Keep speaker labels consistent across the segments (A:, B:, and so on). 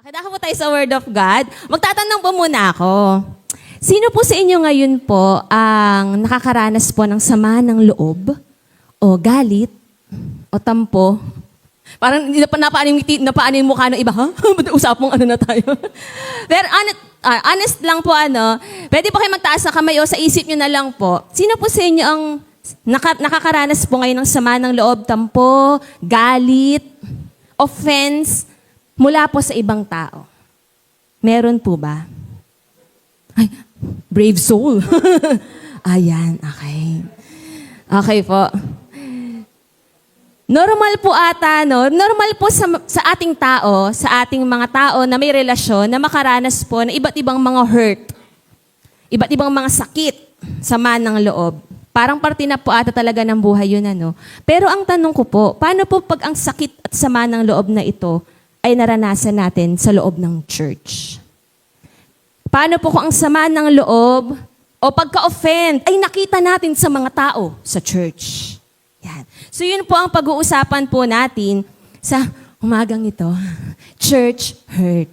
A: Kadako po tayo sa Word of God. Magtatanong po muna ako. Sino po sa inyo ngayon po ang nakakaranas po ng sama ng loob o galit o tampo? Parang hindi napaan yung mukha ng iba, ha? Usapong ano na tayo. Pero honest lang po pwede po kayo magtaas ng kamay o sa isip nyo na lang po. Sino po sa inyo ang nakakaranas po ngayon ng sama ng loob, tampo, galit, offense, mula po sa ibang tao? Meron po ba? Ay, brave soul. Ayan, okay. Okay po. Normal po ata, no? Normal po sa ating tao, sa ating mga tao na may relasyon, na makaranas po ng iba't ibang mga hurt, iba't ibang mga sakit, sama ng loob. Parang parte na po ata talaga ng buhay yun, ano? Pero ang tanong ko po, paano po pag ang sakit at sama ng loob na ito ay naranasan natin sa loob ng church? Paano po kung ang sama ng loob o pagka-offend ay nakita natin sa mga tao sa church? Yan. So yun po ang pag-uusapan po natin sa umagang ito. Church hurt.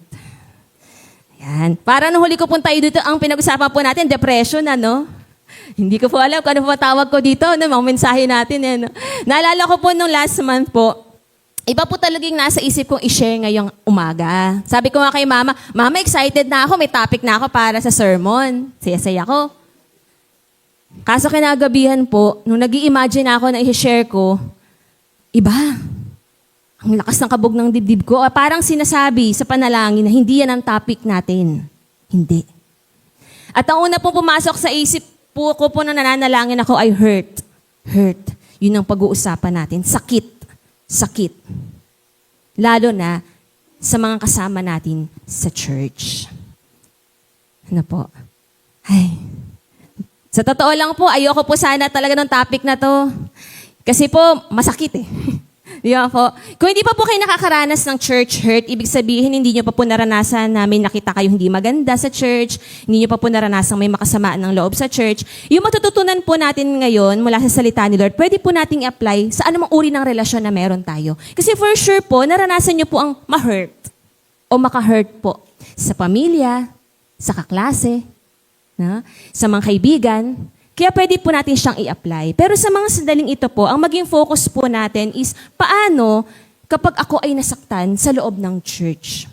A: Yan. Para nung huli ko po tayo dito, ang pinag-usapan po natin, depression, ano? Hindi ko po alam kung ano po tawag ko dito, no? Mga mensahe natin. Ano? Naalala ko po nung last month po, iba po talagang nasa isip kong i-share ngayong umaga. Sabi ko nga kay Mama, Mama, excited na ako, may topic na ako para sa sermon. Saya-saya ko. Kaso kinagabihan po, nung nag-i-imagine ako na i-share ko, iba. Ang lakas ng kabog ng dibdib ko. Parang sinasabi sa panalangin na hindi yan ang topic natin. Hindi. At ang una pong pumasok sa isip ko po nung nananalangin ako ay hurt. Hurt. Yun ang pag-uusapan natin. Sakit. Sakit. Lalo na sa mga kasama natin sa church. Ano po? Ay. Sa totoo lang po, ayoko po sana talaga ng topic na to. Kasi po, masakit eh. Di ba po? Kung hindi pa po kayo nakakaranas ng church hurt, ibig sabihin hindi nyo pa po naranasan na may nakita kayo hindi maganda sa church, hindi nyo pa po naranasan may makasamaan ng loob sa church. Yung matututunan po natin ngayon mula sa salita ni Lord, pwede po nating apply sa anumang uri ng relasyon na meron tayo. Kasi for sure po, naranasan nyo po ang ma-hurt o maka-hurt po sa pamilya, sa kaklase, sa mga kaibigan. Kaya pwede po natin siyang i-apply. Pero sa mga sandaling ito po, ang maging focus po natin is paano kapag ako ay nasaktan sa loob ng church.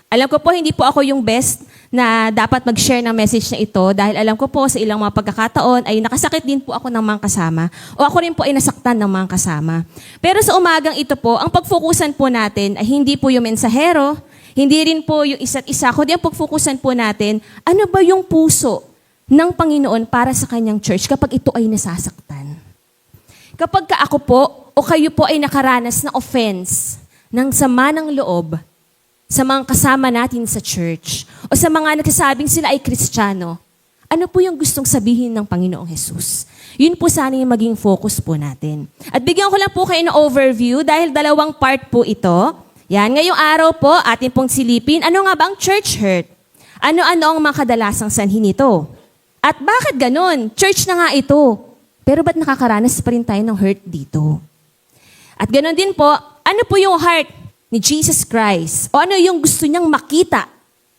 A: Alam ko po, hindi po ako yung best na dapat mag-share ng message na ito dahil alam ko po sa ilang mga pagkakataon ay nakasakit din po ako ng mga kasama o ako rin po ay nasaktan ng mga kasama. Pero sa umagang ito po, ang pag-focusan po natin ay hindi po yung mensahero, hindi rin po yung isa't isa, kundi ang pag-focusan po natin, ano ba yung puso ng Panginoon para sa kanyang church kapag ito ay nasasaktan. Kapag ako po o kayo po ay nakaranas ng offense, ng sama ng loob sa mga kasama natin sa church o sa mga nagsasabing sila ay Kristiyano, ano po yung gustong sabihin ng Panginoong Jesus? Yun po sana yung maging focus po natin. At bigyan ko lang po kayo ng overview dahil dalawang part po ito. Yan, ngayong araw po, atin pong silipin, ano nga ba ang church hurt? Ano-ano ang mga kadalasang sanhi nito? At bakit ganun? Church na nga ito. Pero ba't nakakaranas pa rin tayo ng hurt dito? At ganun din po, ano po yung heart ni Jesus Christ? O ano yung gusto niyang makita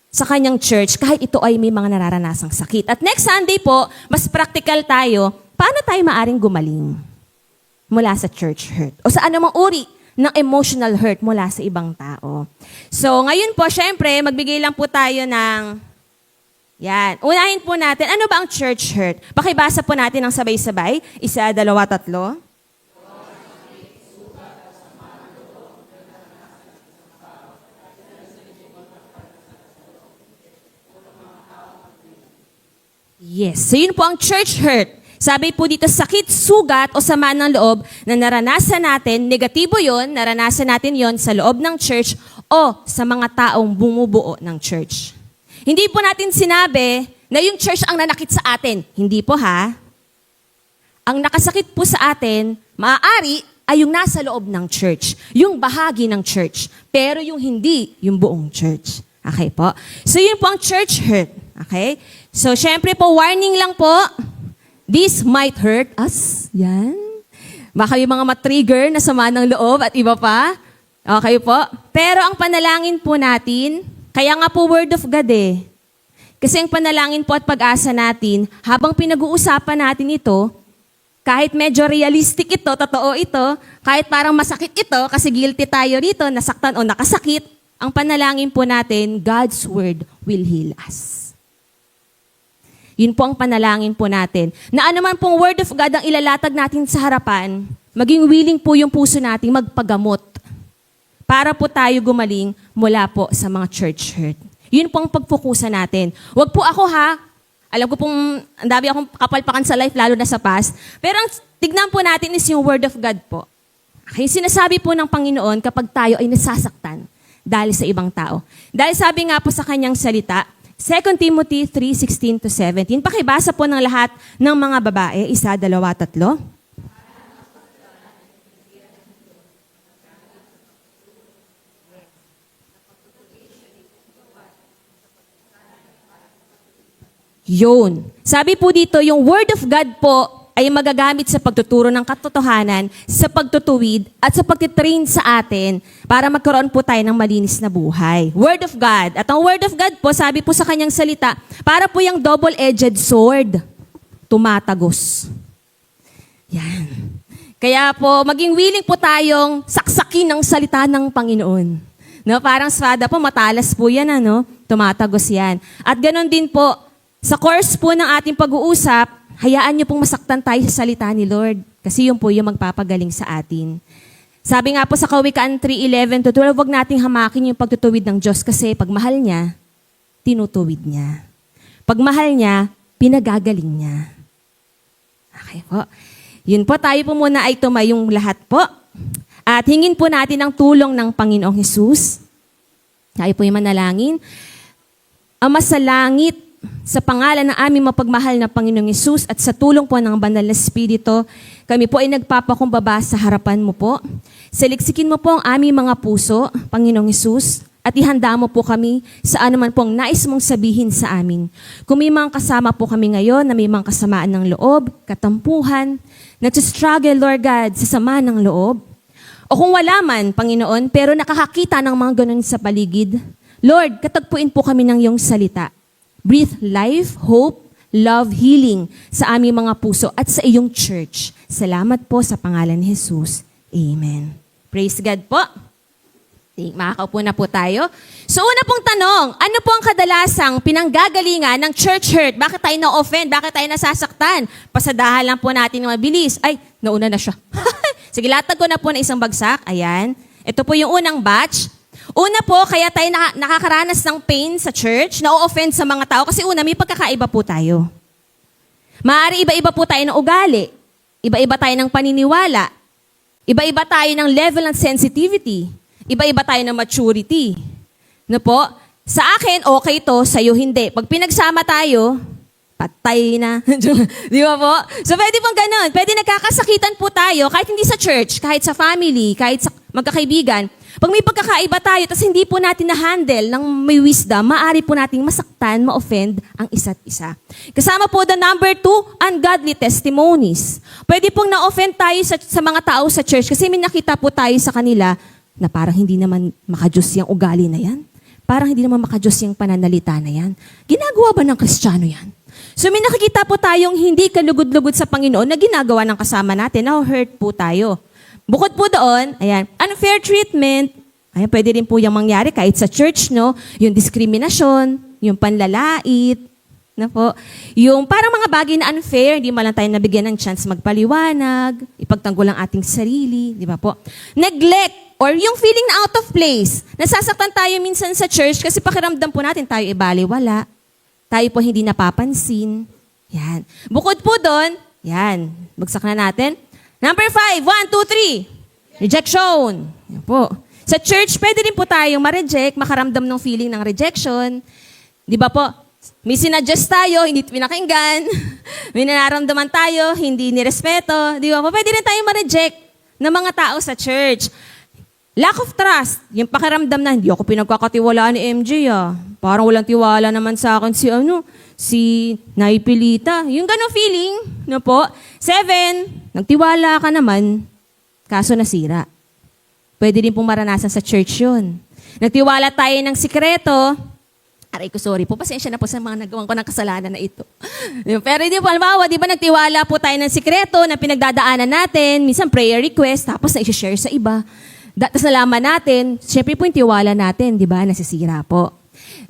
A: sa kanyang church kahit ito ay may mga nararanasang sakit? At next Sunday po, mas practical tayo, paano tayo maaring gumaling mula sa church hurt? O sa anumang uri ng emotional hurt mula sa ibang tao. So, ngayon po, syempre, magbigay lang po tayo ng, yan. Unahin po natin, ano ba ang church hurt? Pakibasa po natin ng sabay-sabay. 1, 2, 3. Yes. So, yun po ang church hurt. Sabi po dito, sakit, sugat o sama ng loob na naranasan natin, negatibo yon, naranasan natin yon sa loob ng church o sa mga taong bumubuo ng church. Hindi po natin sinabi na yung church ang nanakit sa atin. Hindi po ha. Ang nakasakit po sa atin, maaari ay yung nasa loob ng church, yung bahagi ng church, pero yung hindi, yung buong church. Okay po? So yun po ang church hurt. Okay? So syempre po, warning lang po, this might hurt us. Yan. Baka yung mga matrigger na sama ng loob at iba pa. Okay po? Pero ang panalangin po natin, kaya nga po Word of God eh. Kasi ang panalangin po at pag-asa natin, habang pinag-uusapan natin ito, kahit medyo realistic ito, totoo ito, kahit parang masakit ito, kasi guilty tayo rito, nasaktan o nakasakit, ang panalangin po natin, God's Word will heal us. Yun po ang panalangin po natin. Na anuman pong Word of God ang ilalatag natin sa harapan, maging willing po yung puso natin magpagamot para po tayo gumaling mula po sa mga church hurt. Yun po ang pagpukusan natin. Huwag po ako ha, alam ko pong ang dami akong kapalpakan sa life, lalo na sa past, pero ang tignan po natin is yung Word of God po. Yung sinasabi po ng Panginoon kapag tayo ay nasasaktan dahil sa ibang tao. Dahil sabi nga po sa kanyang salita, 2 Timothy 3:16-17, pakibasa po ng lahat ng mga babae, 1, 2, 3. Yun. Sabi po dito, yung Word of God po ay magagamit sa pagtuturo ng katotohanan, sa pagtutuwid, at sa pagtitrain sa atin para magkaroon po tayo ng malinis na buhay. Word of God. At ang Word of God po, sabi po sa kanyang salita, para po yung double-edged sword. Tumatagos. Yan. Kaya po, maging willing po tayong saksakin ng salita ng Panginoon. No, parang espada po, matalas po yan, ano? Tumatagos yan. At ganoon din po, sa course po ng ating pag-uusap, hayaan niyo pong masaktan tayo sa salita ni Lord. Kasi yun po yung magpapagaling sa atin. Sabi nga po sa Kawikaan 3:11-12, huwag nating hamakin yung pagtutuwid ng Diyos kasi pag mahal niya, tinutuwid niya. Pag mahal niya, pinagagaling niya. Okay po. Yun po, tayo po muna ay tumayong lahat po. At hingin po natin ang tulong ng Panginoong Hesus. Tayo po yung manalangin. Ama sa langit, sa pangalan ng aming mapagmahal na Panginoong Hesus at sa tulong po ng Banal na Espiritu, kami po ay nagpapakumbaba sa harapan mo po. Saliksikin mo po ang aming mga puso, Panginoong Hesus, at ihanda mo po kami sa anuman pong nais mong sabihin sa amin. Kung may mga kasama po kami ngayon na may mga kasamaan ng loob, katampuhan, nagsistruggle, Lord God, sa sama ng loob, o kung wala man, Panginoon, pero nakakakita ng mga ganun sa paligid, Lord, katagpuin po kami ng iyong salita. Breathe life, hope, love, healing sa aming mga puso at sa iyong church. Salamat po sa pangalan ni Jesus. Amen. Praise God po. Makakaupo na po tayo. So una pong tanong, ano po ang kadalasang pinanggagalingan ng church hurt? Bakit tayo na-offend? Bakit tayo nasasaktan? Pasadahan lang po natin ng mabilis. Ay, nauna na siya. Sige, latag ko na po na isang bagsak. Ayan. Ito po yung unang batch. Una po, kaya tayo nakakaranas ng pain sa church, na-offend sa mga tao, kasi una, may pagkakaiba po tayo. Maaari iba-iba po tayo ng ugali. Iba-iba tayo ng paniniwala. Iba-iba tayo ng level ng sensitivity. Iba-iba tayo ng maturity. No po? Sa akin, okay to, sa'yo hindi. Pag pinagsama tayo, patay na. Di ba po? So pwede pong ganun. Pwede nagkakasakitan po tayo, kahit hindi sa church, kahit sa family, kahit sa magkakaibigan. Pag may pagkakaiba tayo, tapos hindi po natin na-handle ng may wisdom, maaari po nating masaktan, ma-offend ang isa't isa. Kasama po the number 2, ungodly testimonies. Pwede pong na-offend tayo sa mga tao sa church kasi may nakita po tayo sa kanila na parang hindi naman makajos yung ugali na yan. Parang hindi naman makajos yung pananalita na yan. Ginagawa ba ng Kristiyano yan? So may nakikita po tayong hindi kalugod-lugod sa Panginoon na ginagawa ng kasama natin. Now hurt po tayo. Bukod po doon, ayan, unfair treatment, ayan, pwede rin po yung mangyari kahit sa church, no? Yung diskriminasyon, yung panlalait, na po. Yung parang mga bagay na unfair, hindi man lang tayo nabigyan ng chance magpaliwanag, ipagtanggol ang ating sarili, di ba po? Neglect, or yung feeling na out of place. Nasasaktan tayo minsan sa church kasi pakiramdam po natin tayo ibaliwala. Tayo po hindi napapansin. Yan. Bukod po doon, yan, bagsak na natin. Number 5, 1, 2, 3. Rejection. Yan po. Sa church, pwede rin po tayong ma-reject, makaramdam ng feeling ng rejection. Di ba po? May sinadjust tayo, hindi pinakinggan. May nararamdaman tayo, hindi nirespeto. Di ba po? Pwede rin tayong ma-reject ng mga tao sa church. Lack of trust. Yung pakiramdam na, hindi ako pinagkakatiwalaan ni MJ ah. Parang walang tiwala naman sa akin si Naipilita. Yung ganong feeling, no po? 7, nagtiwala ka naman, kaso nasira. Pwede din pong maranasan sa church yun. Nagtiwala tayo ng sikreto. Aray ko, sorry po. Pasensya na po sa mga nagawan ko ng kasalanan na ito. Pero hindi po, halimbawa, di ba nagtiwala po tayo ng sikreto na pinagdadaanan natin, minsan prayer request, tapos na-share sa iba. Tapos nalaman natin, syempre po yung tiwala natin, di ba, nasisira po.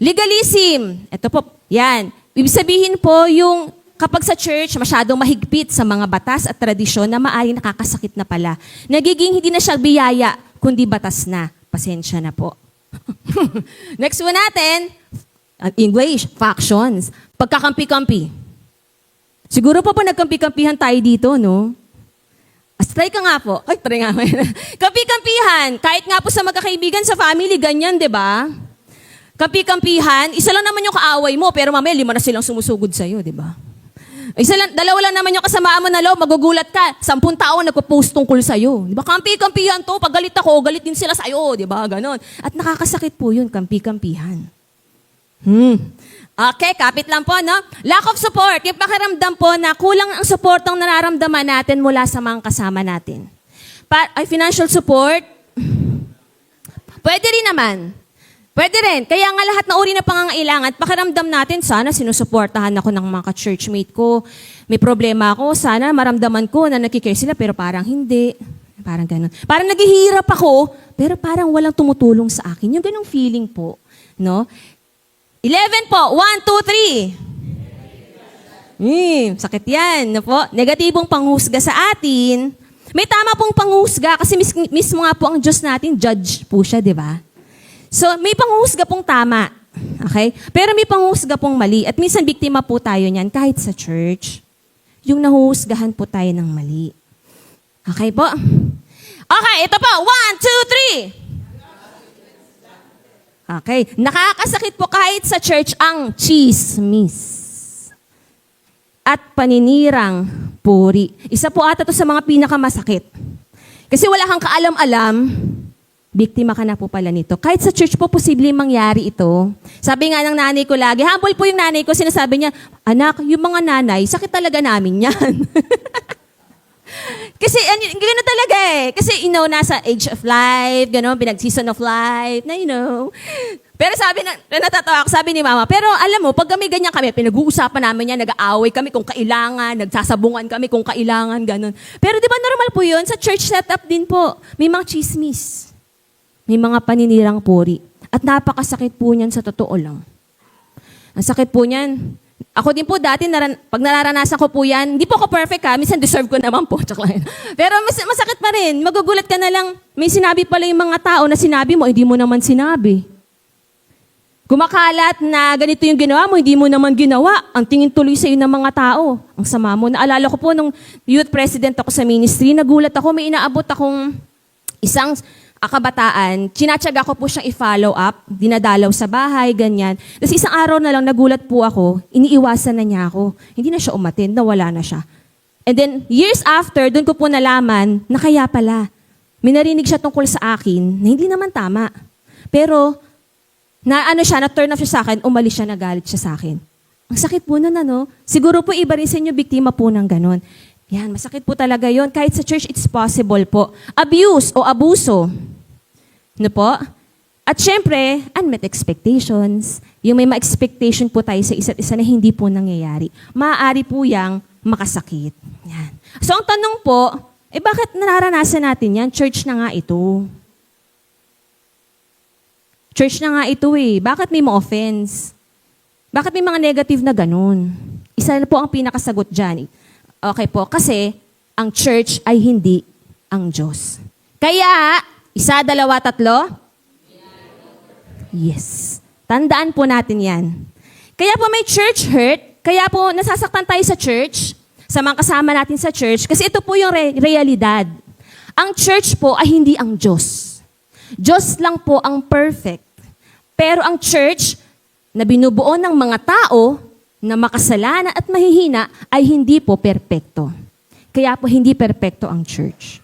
A: Legalism. Ito po, yan. Ibig sabihin po yung kapag sa church, masyadong mahigpit sa mga batas at tradisyon na maaaring nakakasakit na pala. Nagiging hindi na siya biyaya, kundi batas na. Pasensya na po. Next one natin, English, factions. Pagkakampi-kampi. Siguro po nagkampi-kampihan tayo dito, no? Try ka nga po. Ay, try nga. Kampi-kampihan. Kahit nga po sa magkakaibigan, sa family, ganyan, di ba? Kampi-kampihan, isa lang naman yung kaaway mo, pero mamaya 5 na silang sumusugod sa'yo, di ba? Dalawa lang naman yung kasamaan mo na loob, magugulat ka. 10 tao nagpo-post tungkol sa'yo. Di ba? Kampi-kampihan to. Pag galit ako, galit din sila sa'yo. Di ba? Ganon. At nakakasakit po yun, kampi-kampihan. Okay, kapit lang po, no? Lack of support. Yung pakiramdam po na kulang ang support ang nararamdaman natin mula sa mga kasama natin. Financial support, pwede rin naman. Pwede rin. Kaya nga lahat na uri na pangangailangan, pakiramdam natin, sana sinusuportahan ako ng mga churchmate ko. May problema ako, sana maramdaman ko na nakikare sila, pero parang hindi. Parang ganun. Parang naghihirap ako, pero parang walang tumutulong sa akin. Yung ganung feeling po. No? 11 po. 1, 2, 3. Sakit yan. No po? Negatibong panghusga sa atin. May tama pong panghusga kasi mismo nga po ang Diyos natin, judge po siya, di ba? So, may panghusga pong tama. Okay? Pero may panghusga pong mali. At minsan, biktima po tayo niyan kahit sa church. Yung nahuhusgahan po tayo ng mali. Okay po? Okay, ito po. 1, 2, 3. Okay. Nakakasakit po kahit sa church ang chismis. At paninirang puri. Isa po ata to sa mga pinakamasakit. Kasi wala kang kaalam-alam, biktima ka na po pala nito. Kahit sa church po, posibleng mangyari ito. Sabi nga ng nanay ko lagi, humble po yung nanay ko, sinasabi niya, anak, yung mga nanay, sakit talaga namin yan. Kasi gano'n talaga eh. Kasi, nasa age of life, gano'n, pinag-season of life, na Pero natatawa ako, sabi ni mama, pero alam mo, pag kami ganyan kami, pinag-uusapan namin yan, nag-aaway kami kung kailangan, nagsasabungan kami kung kailangan, gano'n. Pero di ba normal po yun? Sa church setup din po, may mga chismis. May mga paninirang puri. At napakasakit po niyan sa totoo lang. Ang sakit po niyan. Ako din po dati, pag nararanasan ko po yan, hindi po ako perfect ha, minsan deserve ko naman po. Pero masakit pa rin. Magugulat ka na lang, may sinabi pala yung mga tao na sinabi mo, hindi mo naman sinabi. Kumakalat na ganito yung ginawa mo, hindi mo naman ginawa. Ang tingin tuloy sa iyo ng mga tao. Ang sama mo. Naalala ko po nung youth president ako sa ministry, nagulat ako, may inaabot akong isang kabataan, tinatsaga ko po siyang i-follow up, dinadalaw sa bahay, ganyan. Tapos isang araw na lang, nagulat po ako, iniiwasan na niya ako. Hindi na siya umattend, nawala na siya. And then, years after, doon ko po nalaman na kaya pala, may narinig siya tungkol sa akin na hindi naman tama. Pero, na-turn off siya sa akin, umalis siya, nagalit siya sa akin. Ang sakit po nun, Siguro po iba rin sa inyo, biktima po ng ganon. Yan, masakit po talaga yon. Kahit sa church, it's possible po. Abuse o abuso. Ano po? At syempre, unmet expectations. Yung may ma-expectation po tayo sa isa't isa na hindi po nangyayari. Maaari po yang makasakit. Yan. So, ang tanong po, bakit nararanasan natin yan? Church na nga ito. Church na nga ito eh. Bakit may ma-offense? Bakit may mga negative na ganun? Isa na po ang pinakasagot dyan. Okay po, kasi ang church ay hindi ang Diyos. Kaya, 1, 2, 3? Yes. Tandaan po natin yan. Kaya po may church hurt, kaya po nasasaktan tayo sa church, sa mga kasama natin sa church, kasi ito po yung realidad. Ang church po ay hindi ang Diyos. Diyos lang po ang perfect. Pero ang church, na binubuo ng mga tao, na makasalanan at mahihina ay hindi po perpekto. Kaya po hindi perpekto ang church.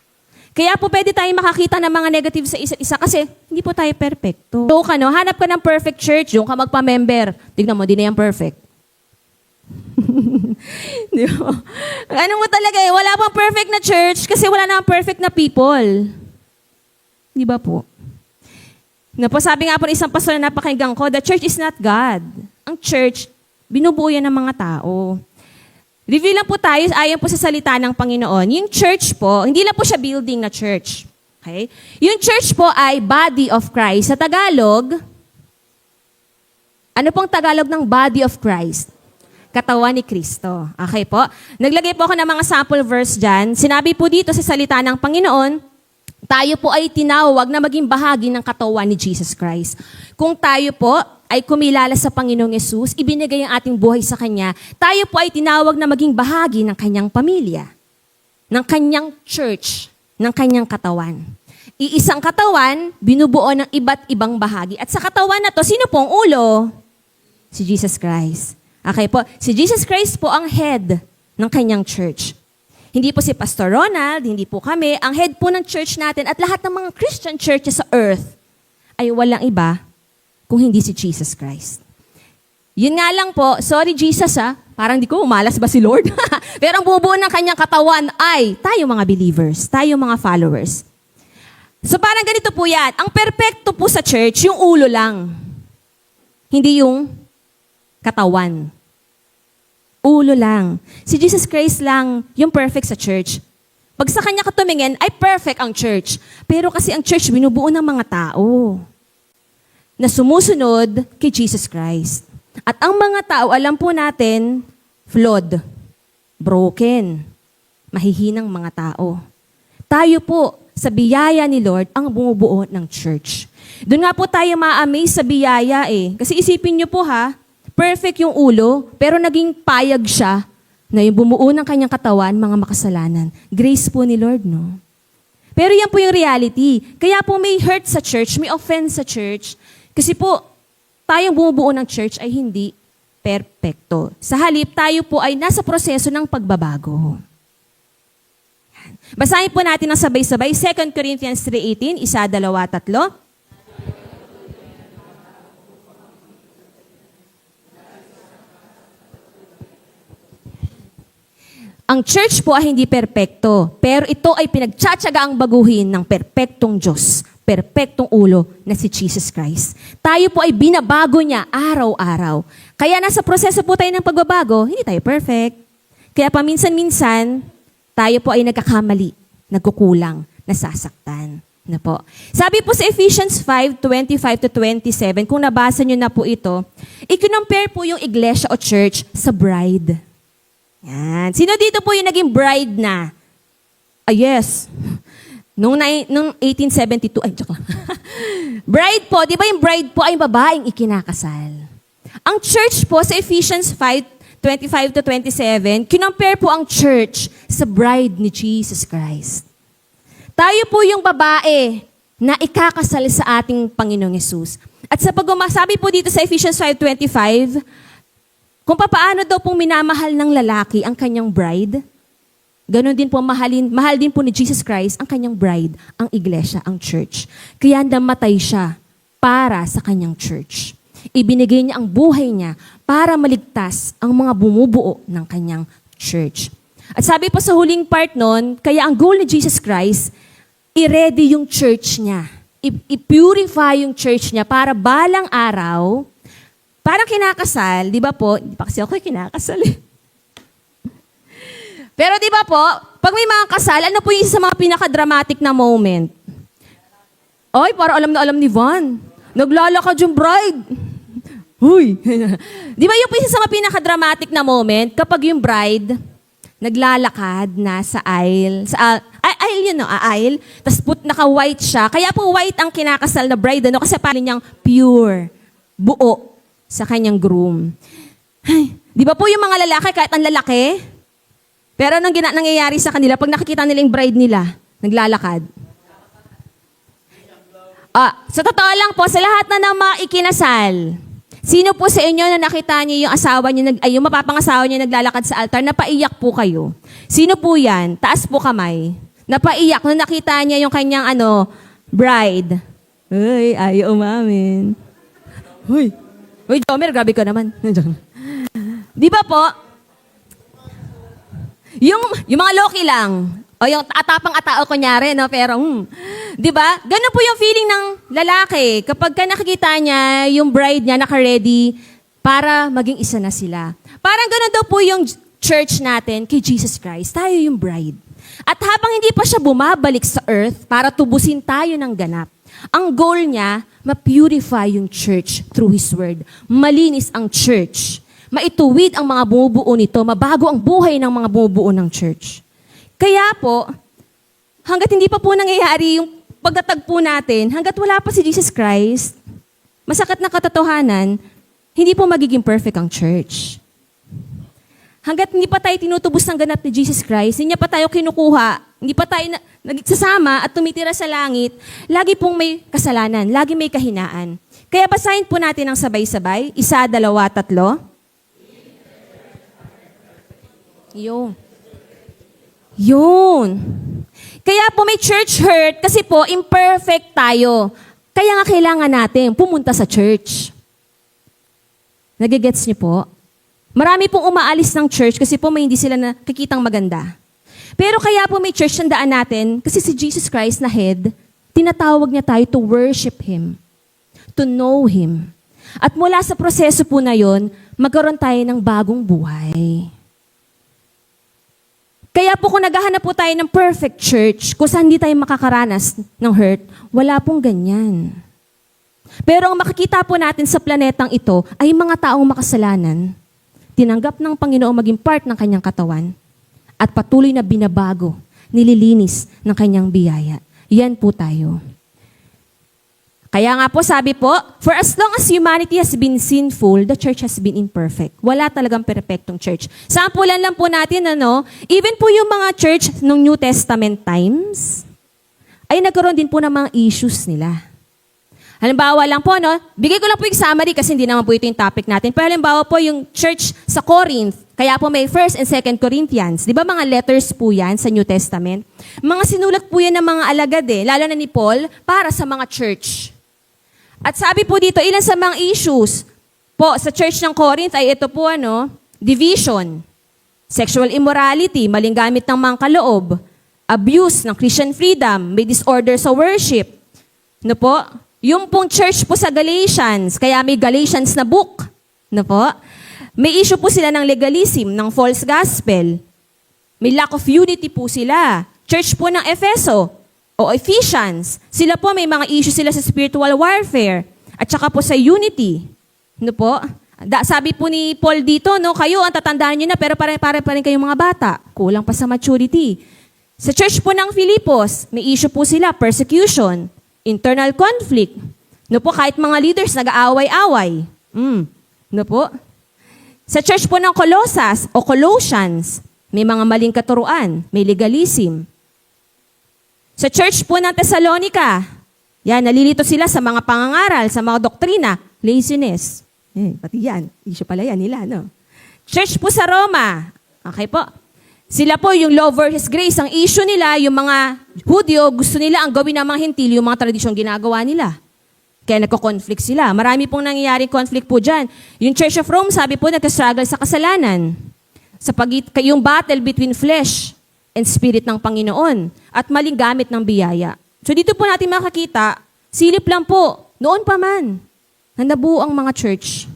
A: Kaya po pwede tayo makakita ng mga negative sa isa't isa kasi hindi po tayo perpekto. So hanap ka ng perfect church, yung ka magpa-member. Tignan mo, di na yan perfect. Di ba? Ano mo talaga wala pang perfect na church kasi wala namang perfect na people. Di ba po? Na po, sabi nga po ng isang pastor na napakinggan ko, the church is not God. Ang church, binubuo yan ng mga tao. Review lang po tayo, ayon po sa salita ng Panginoon. Yung church po, hindi lang po siya building na church. Okay? Yung church po ay body of Christ. Sa Tagalog, ano pong Tagalog ng body of Christ? Katawan ni Kristo. Okay po? Naglagay po ako ng mga sample verse dyan. Sinabi po dito sa salita ng Panginoon, tayo po ay tinawag na maging bahagi ng katawan ni Jesus Christ. Kung tayo po ay kumilala sa Panginoong Yesus, ibinigay ang ating buhay sa Kanya, tayo po ay tinawag na maging bahagi ng Kanyang pamilya, ng Kanyang church, ng Kanyang katawan. Iisang katawan, binubuo ng iba't ibang bahagi. At sa katawan na to, sino pong ulo? Si Jesus Christ. Okay po, si Jesus Christ po ang head ng Kanyang church. Hindi po si Pastor Ronald, hindi po kami. Ang head po ng church natin at lahat ng mga Christian churches sa earth ay walang iba kung hindi si Jesus Christ. Yun nga lang po, sorry Jesus parang di ko umalas ba si Lord? Pero ang bubuo ng Kanyang katawan ay tayo mga believers, tayo mga followers. So parang ganito po yan, ang perpekto po sa church, yung ulo lang. Hindi yung katawan. Ulo lang. Si Jesus Christ lang yung perfect sa church. Pag sa Kanya katumingin, ay perfect ang church. Pero kasi ang church binubuo ng mga tao na sumusunod kay Jesus Christ. At ang mga tao, alam po natin, flawed, broken, mahihinang mga tao. Tayo po, sa biyaya ni Lord, ang bumubuo ng church. Doon nga po tayo ma-amaze sa biyaya Kasi isipin niyo po perfect yung ulo, pero naging payag siya na yung bumuo ng Kanyang katawan, mga makasalanan. Grace po ni Lord, no? Pero yan po yung reality. Kaya po may hurt sa church, may offense sa church. Kasi po, tayong bumubuo ng church ay hindi perpekto. Sa halip, tayo po ay nasa proseso ng pagbabago. Basahin po natin ng sabay-sabay. 2 Corinthians 3:18, 1, 2, 3. Ang church po ay hindi perpekto, pero ito ay pinagtsatsaga ang baguhin ng perpektong Diyos, perpektong ulo na si Jesus Christ. Tayo po ay binabago niya araw-araw. Kaya nasa proseso po tayo ng pagbabago, hindi tayo perfect. Kaya paminsan-minsan, tayo po ay nagkakamali, nagkukulang, nasasaktan. Na po. Sabi po sa Ephesians 5:25-27, kung nabasa niyo na po ito, i-compare po yung iglesia o church sa bride. Yan. Sino dito po yung naging bride na? Yes. Noong 1872, joke lang. Bride po, di ba yung bride po ay babaeng ikinakasal? Ang church po sa Ephesians 5:25-27, kinompare po ang church sa bride ni Jesus Christ. Tayo po yung babae na ikakasal sa ating Panginoong Yesus. At sa pag-umasabi po dito sa Ephesians 5:25, kung paano daw pong minamahal ng lalaki ang kanyang bride, ganon din po mahal din po ni Jesus Christ ang kanyang bride, ang iglesia, ang church. Kaya namatay siya para sa kanyang church. Ibinigay niya ang buhay niya para maligtas ang mga bumubuo ng kanyang church. At sabi po sa huling part nun, kaya ang goal ni Jesus Christ, i-ready yung church niya. I-purify yung church niya para balang araw, parang kinakasal, di ba po? Hindi pa kasi ako kinakasal Pero di ba po, pag may mga kasal, ano po yung isa sa mga pinaka-dramatic na moment? Ay, para alam na alam ni Van. Naglalakad yung bride. Huy. Di ba yung isa sa mga pinaka-dramatic na moment, kapag yung bride, naglalakad na sa aisle, aisle yun, no? Aisle, tapos naka-white siya. Kaya po white ang kinakasal na bride, ano? Kasi parang niyang pure, buo sa kanyang groom. Ay, di ba po yung mga lalaki, kahit ang lalaki, pero anong nangyayari sa kanila, pag nakikita nila yung bride nila, naglalakad. Sa totoo lang po, sa lahat na ng mga ikinasal, sino po sa inyo na nakita niyo yung asawa niyo, yung mapapangasawa niyo naglalakad sa altar, napaiyak po kayo? Sino po yan? Taas po kamay. Napaiyak nung nakita niya yung kanyang bride. Uy, ayaw umamin. Uy, Jomer, grabe ka naman. Di ba po? Yung mga loki lang, O yung atapang atao kunyari, no? Pero, di ba? Ganun po yung feeling ng lalaki. Kapag ka nakikita niya, yung bride niya naka-ready para maging isa na sila. Parang ganun daw po yung church natin kay Jesus Christ. Tayo yung bride. At habang hindi pa siya bumabalik sa earth para tubusin tayo ng ganap, ang goal niya, ma-purify yung church through His Word. Malinis ang church. Maituwid ang mga bumubuo nito. Mabago ang buhay ng mga bumubuo ng church. Kaya po, hanggat hindi pa po nangyayari yung pagtatagpo natin, hanggat wala pa si Jesus Christ, masakit na katotohanan, hindi po magiging perfect ang church. Hanggat hindi pa tayo tinutubos ng ganap ni Jesus Christ, hindi niya pa tayo kinukuha, hindi pa tayo nagsasama at tumitira sa langit, lagi pong may kasalanan, lagi may kahinaan. Kaya basahin po natin ang sabay-sabay, 1, 2, 3. Yun. Kaya po may church hurt kasi po imperfect tayo. Kaya nga kailangan natin pumunta sa church. Nagigets niyo po? Marami pong umaalis ng church kasi po may hindi sila nakikitang maganda. Pero kaya po may church na daan natin kasi si Jesus Christ na head, tinatawag niya tayo to worship Him, to know Him. At mula sa proseso po na yon, magkaroon tayo ng bagong buhay. Kaya po kung naghahanap po tayo ng perfect church, kung saan hindi tayo makakaranas ng hurt, wala pong ganyan. Pero ang makikita po natin sa planetang ito ay mga taong makasalanan, tinanggap ng Panginoon maging part ng kanyang katawan, at patuloy na binabago, nililinis ng kanyang biyaya. Yan po tayo. Kaya nga po sabi po, for as long as humanity has been sinful, the church has been imperfect. Wala talagang perfectong church. Sampulan lang po natin, even po yung mga church ng New Testament times, ay nagkaroon din po ng mga issues nila. Halimbawa lang po, bigay ko lang po yung summary kasi hindi naman po ito yung topic natin. Pero halimbawa po yung church sa Corinth, kaya po may 1 and 2 Corinthians. Di ba mga letters po yan sa New Testament? Mga sinulat po yan ng mga alagad lalo na ni Paul, para sa mga church. At sabi po dito, ilan sa mga issues po sa church ng Corinth ay ito po, division, sexual immorality, maling gamit ng mga kaloob, abuse ng Christian freedom, may disorder sa worship. Po? Yung pong church po sa Galatians, kaya may Galatians na book. Po? May issue po sila ng legalism, ng false gospel. May lack of unity po sila. Church po ng Efeso, o Ephesians, sila po may mga issue sila sa spiritual warfare at saka po sa unity. Po? Sabi po ni Paul dito, kayo ang tatandaan niyo na pero pare pa rin kayong mga bata. Kulang pa sa maturity. Sa church po ng Filipos, may issue po sila, persecution, internal conflict. Po, kahit mga leaders nag-aaway-away. Po? Sa church po ng Colossus o Colossians, may mga maling katuruan, may legalism. Sa church po ng Thessalonica, nalilito sila sa mga pangangaral, sa mga doktrina, laziness. Pati yan, issue pala yan nila, Church po sa Roma, okay po. Sila po yung law versus grace, ang issue nila, yung mga Hudyo, gusto nila ang gawin ng mga Hentil, yung mga tradisyong ginagawa nila. Kaya nagko-conflict sila. Marami pong nangyayaring conflict po dyan. Yung Church of Rome, sabi po, nagka-struggle sa kasalanan. Yung battle between flesh and spirit ng Panginoon at maling gamit ng biyaya. So dito po natin makakita, silip lang po, noon pa man, na nabuo ang mga church.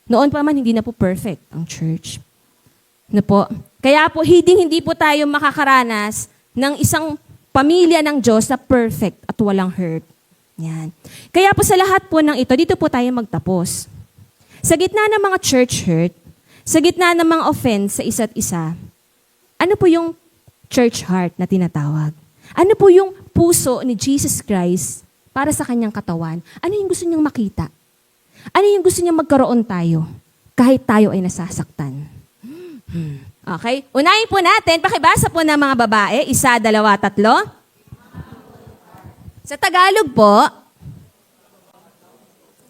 A: Noon pa man, hindi na po perfect ang church. Po? Kaya po, hindi po tayo makakaranas ng isang pamilya ng Diyos na perfect at walang hurt. Yan. Kaya po sa lahat po ng ito, dito po tayo magtapos. Sa gitna ng mga church hurt, sa gitna ng mga offense sa isa't isa, ano po yung church heart na tinatawag? Ano po yung puso ni Jesus Christ para sa kanyang katawan? Ano yung gusto niyang makita? Ano yung gusto niyang magkaroon tayo kahit tayo ay nasasaktan? Okay? Unahin po natin, pakibasa po ng mga babae, 1, 2, 3. Sa Tagalog po,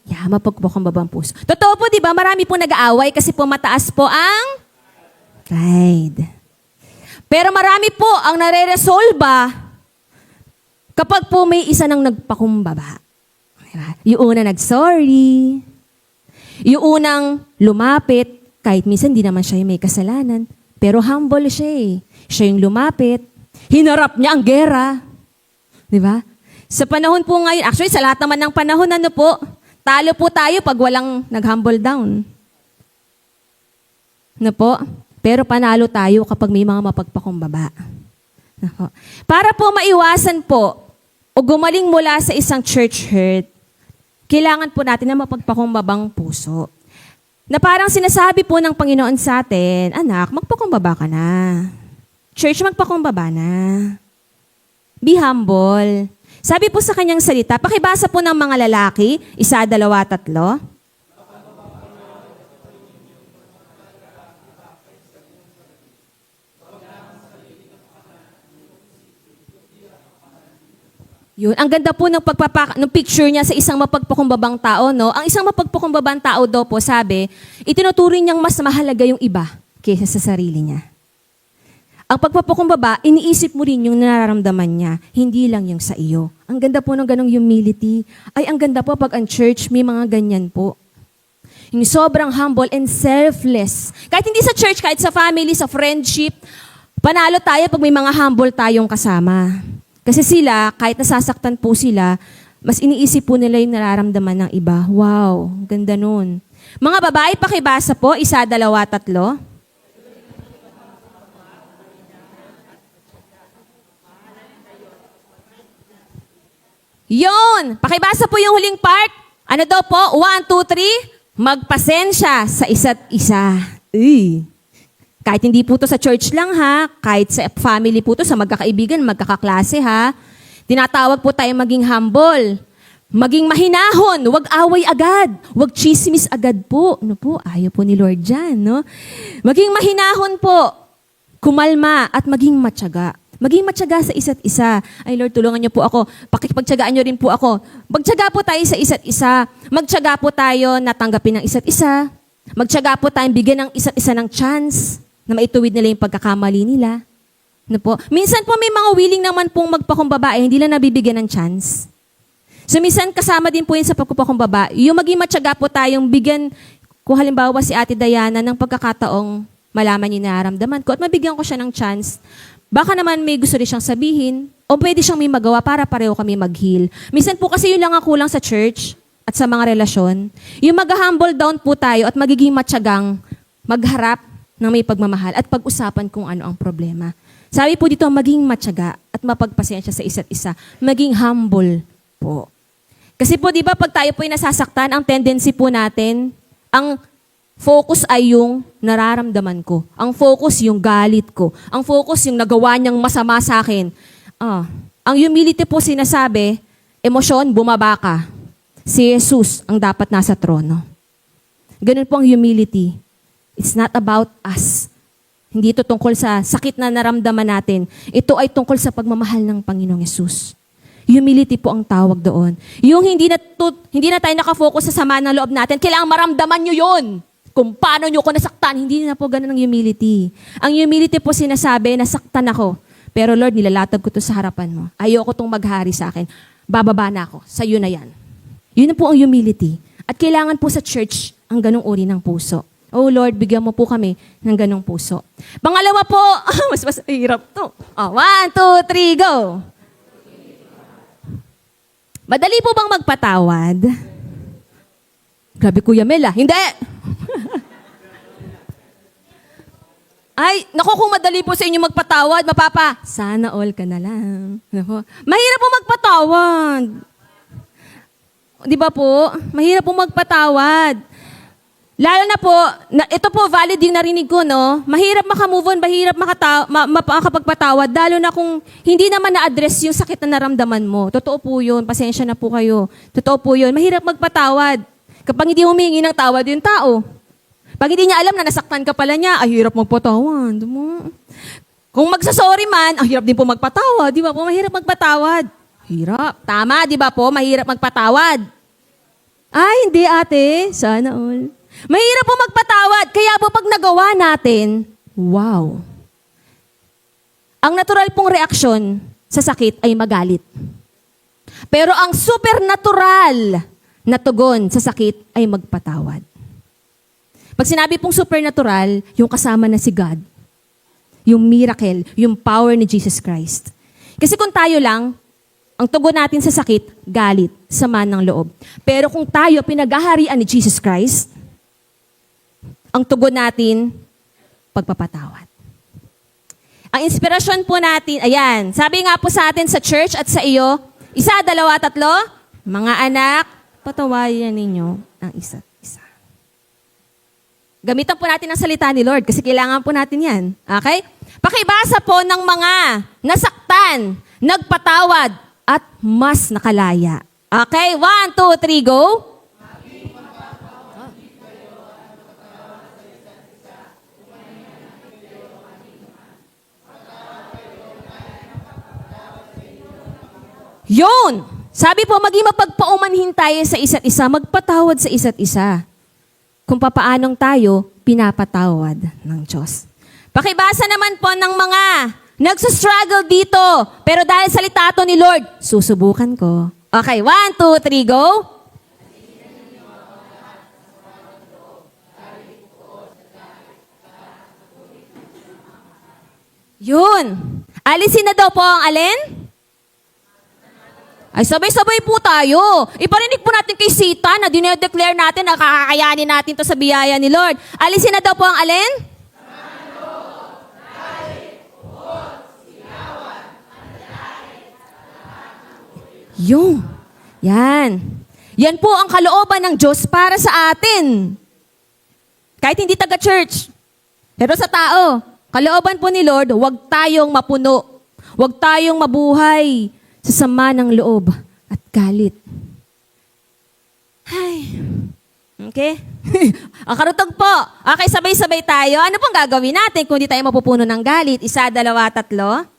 A: mapagpok ang babang puso. Totoo po, di ba? Marami po nag-aaway kasi po mataas po ang pride. Pero marami po ang nare-resolba kapag po may isa nang nagpakumbaba. Yung una nag-sorry. Yung unang lumapit, kahit minsan di naman siya yung may kasalanan. Pero humble siya. Siya yung lumapit. Hinarap niya ang gera. Di ba? Sa panahon po ngayon, actually sa lahat naman ng panahon, ano po, talo po tayo pag walang nag-humble down. Ano po? Pero panalo tayo kapag may mga mapagpakumbaba. Ano? Para po maiwasan po o gumaling mula sa isang church hurt, kailangan po natin na mapagpakumbabang puso. Na parang sinasabi po ng Panginoon sa atin, anak, magpakumbaba ka na. Church, magpakumbaba na. Be humble. Sabi po sa kanyang salita, pakibasa po ng mga lalaki, 1, 2, 3. Yun, ang ganda po ng ng picture niya sa isang mapagpakumbabang tao, no? Ang isang mapagpakumbabang tao daw po, sabi, itinuturing niyang mas mahalaga yung iba kaysa sa sarili niya. Ang pagpapakumbaba, iniisip mo rin yung nararamdaman niya, hindi lang yung sa iyo. Ang ganda po ng ganong humility. Ay, ang ganda po pag ang church may mga ganyan po. Yung sobrang humble and selfless. Kahit hindi sa church, kahit sa family, sa friendship, panalo tayo pag may mga humble tayong kasama. Kasi sila, kahit nasasaktan po sila, mas iniisip po nila yung nararamdaman ng iba. Wow, ganda nun. Mga babae, pakibasa po, 1, 2, 3. Yun! Pakibasa po yung huling part. Ano daw po? 1, 2, 3. Magpasensya sa isa't isa. Uy! Kahit hindi po to sa church lang ha, kahit sa family po to, sa magkakaibigan, magkakaklase ha. Tinatawag po tayo maging humble. Maging mahinahon, wag away agad, wag chismis agad po. Ano po, ayaw po ni Lord dyan, no? Maging mahinahon po, kumalma at maging matyaga. Maging matyaga sa isa't isa. Ay Lord, tulungan niyo po ako. Pakipagtyagaan niyo rin po ako. Magtyaga po tayo sa isa't isa. Magtyaga po tayo na tanggapin ng isa't isa. Magtyaga po tayong bigyan ng isa't isa ng chance na maituwid nila yung pagkakamali nila. Ano po? Minsan po may mga willing naman pong magpakumbaba, hindi lang nabibigyan ng chance. So minsan kasama din po yun sa pagpapakumbaba, yung maging matyaga po tayong bigyan, kung halimbawa si Ate Diana ng pagkakataong malaman niya nararamdaman ko at mabigyan ko siya ng chance. Baka naman may gusto rin siyang sabihin o pwede siyang may magawa para pareho kami mag-heal. Minsan po kasi yun lang ang kulang sa church at sa mga relasyon. Yung mag-humble down po tayo at magiging matyagang magharap ng may pagmamahal at pag-usapan kung ano ang problema. Sabi po dito, maging matyaga at mapagpasensya sa isa't isa. Maging humble po. Kasi po, di ba, pag tayo po ay nasasaktan, ang tendency po natin, ang focus ay yung nararamdaman ko. Ang focus yung galit ko. Ang focus yung nagawa niyang masama sa akin. Ang humility po sinasabi, emosyon, bumaba ka. Si Jesus ang dapat nasa trono. Ganun po ang humility. It's not about us. Hindi ito tungkol sa sakit na naramdaman natin. Ito ay tungkol sa pagmamahal ng Panginoong Yesus. Humility po ang tawag doon. Yung hindi na tayo nakafocus sa sama ng loob natin, kailangan maramdaman nyo yun. Kung paano nyo ko nasaktan, hindi na po ganun ang humility. Ang humility po sinasabi, nasaktan ako. Pero Lord, nilalatag ko to sa harapan mo. Ayoko tong maghari sa akin. Bababa na ako. Sa'yo na yan. Yun na po ang humility. At kailangan po sa church ang ganung uri ng puso. Oh Lord, bigyan mo po kami ng ganong puso. Pangalawa po, mas hirap to. 1, 2, 3, go! Madali po bang magpatawad? Grabe Kuya Mel hindi! Ay, naku kung madali po sa inyo magpatawad, mapapa, sana all ka na lang. Mahirap po magpatawad. Di ba po? Mahirap po magpatawad. Lalo na po, ito po valid yung narinig ko, no? Mahirap makamove on, mahirap makapagpatawad, lalo na kung hindi naman na-address yung sakit na naramdaman mo. Totoo po yun, pasensya na po kayo. Totoo po yun, mahirap magpatawad. Kapag hindi humingi ng tawad yung tao. Pag hindi niya alam na nasaktan ka pala niya, hirap magpatawad. Kung magsasorry man, hirap din po magpatawad. Di ba po, mahirap magpatawad. Hirap. Tama, di ba po, mahirap magpatawad. Ay, hindi ate, sana all. Mahirap po magpatawad, kaya po pag nagawa natin, wow. Ang natural pong reaksyon sa sakit ay magalit. Pero ang supernatural na tugon sa sakit ay magpatawad. Pag sinabi pong supernatural, yung kasama na si God. yung miracle, yung power ni Jesus Christ. Kasi kung tayo lang, ang tugon natin sa sakit, galit, sama ng loob. Pero kung tayo pinaghaharian ni Jesus Christ, ang tugon natin, pagpapatawad. Ang inspirasyon po natin, ayan, sabi nga po sa atin sa church at sa iyo, 1, 2, 3, mga anak, patawarin ninyo ang isa't isa. Gamitan po natin ang salita ni Lord kasi kailangan po natin yan. Okay? Pakibasa po ng mga nasaktan, nagpatawad, at mas nakalaya. Okay? 1, 2, 3, go! Yun! Sabi po, maging mapagpaumanhin tayo sa isa't isa, magpatawad sa isa't isa. Kung papaanong tayo, pinapatawad ng Diyos. Pakibasa naman po ng mga nagsastruggle dito, pero dahil salita to ni Lord, susubukan ko. Okay, 1, 2, 3, go! Yun! Alisin na daw po ang alin? Ay, sabay-sabay po tayo. Iparinig po natin kay Satan na dinedeclare natin na kakakayanin natin to sa biyaya ni Lord. Alisin na daw po ang alin? Yung. Yan. Yan po ang kalooban ng Diyos para sa atin. Kahit hindi taga-church. Pero sa tao, kalooban po ni Lord, huwag tayong mapuno. Huwag tayong mabuhay sa sama ng loob at galit. Ay. Okay? Ang karutog po. Okay, sabay-sabay tayo. Ano pong gagawin natin kung di tayo mapupuno ng galit? 1, 2, 3.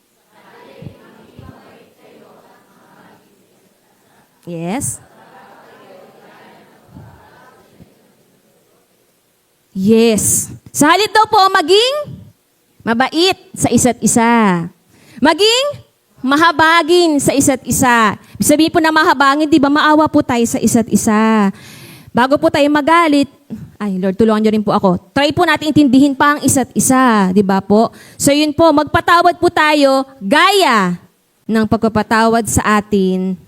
A: Yes. Yes. Sa halip daw po, maging mabait sa isa't isa. Maging mahabagin sa isa't isa. Sabihin po na mahabagin, di ba maawa po tayo sa isa't isa. Bago po tayo magalit, ay Lord, tulungan niyo rin po ako. Try po natin intindihin pa ang isa't isa, di ba po? So yun po, magpatawad po tayo gaya ng pagpapatawad sa atin,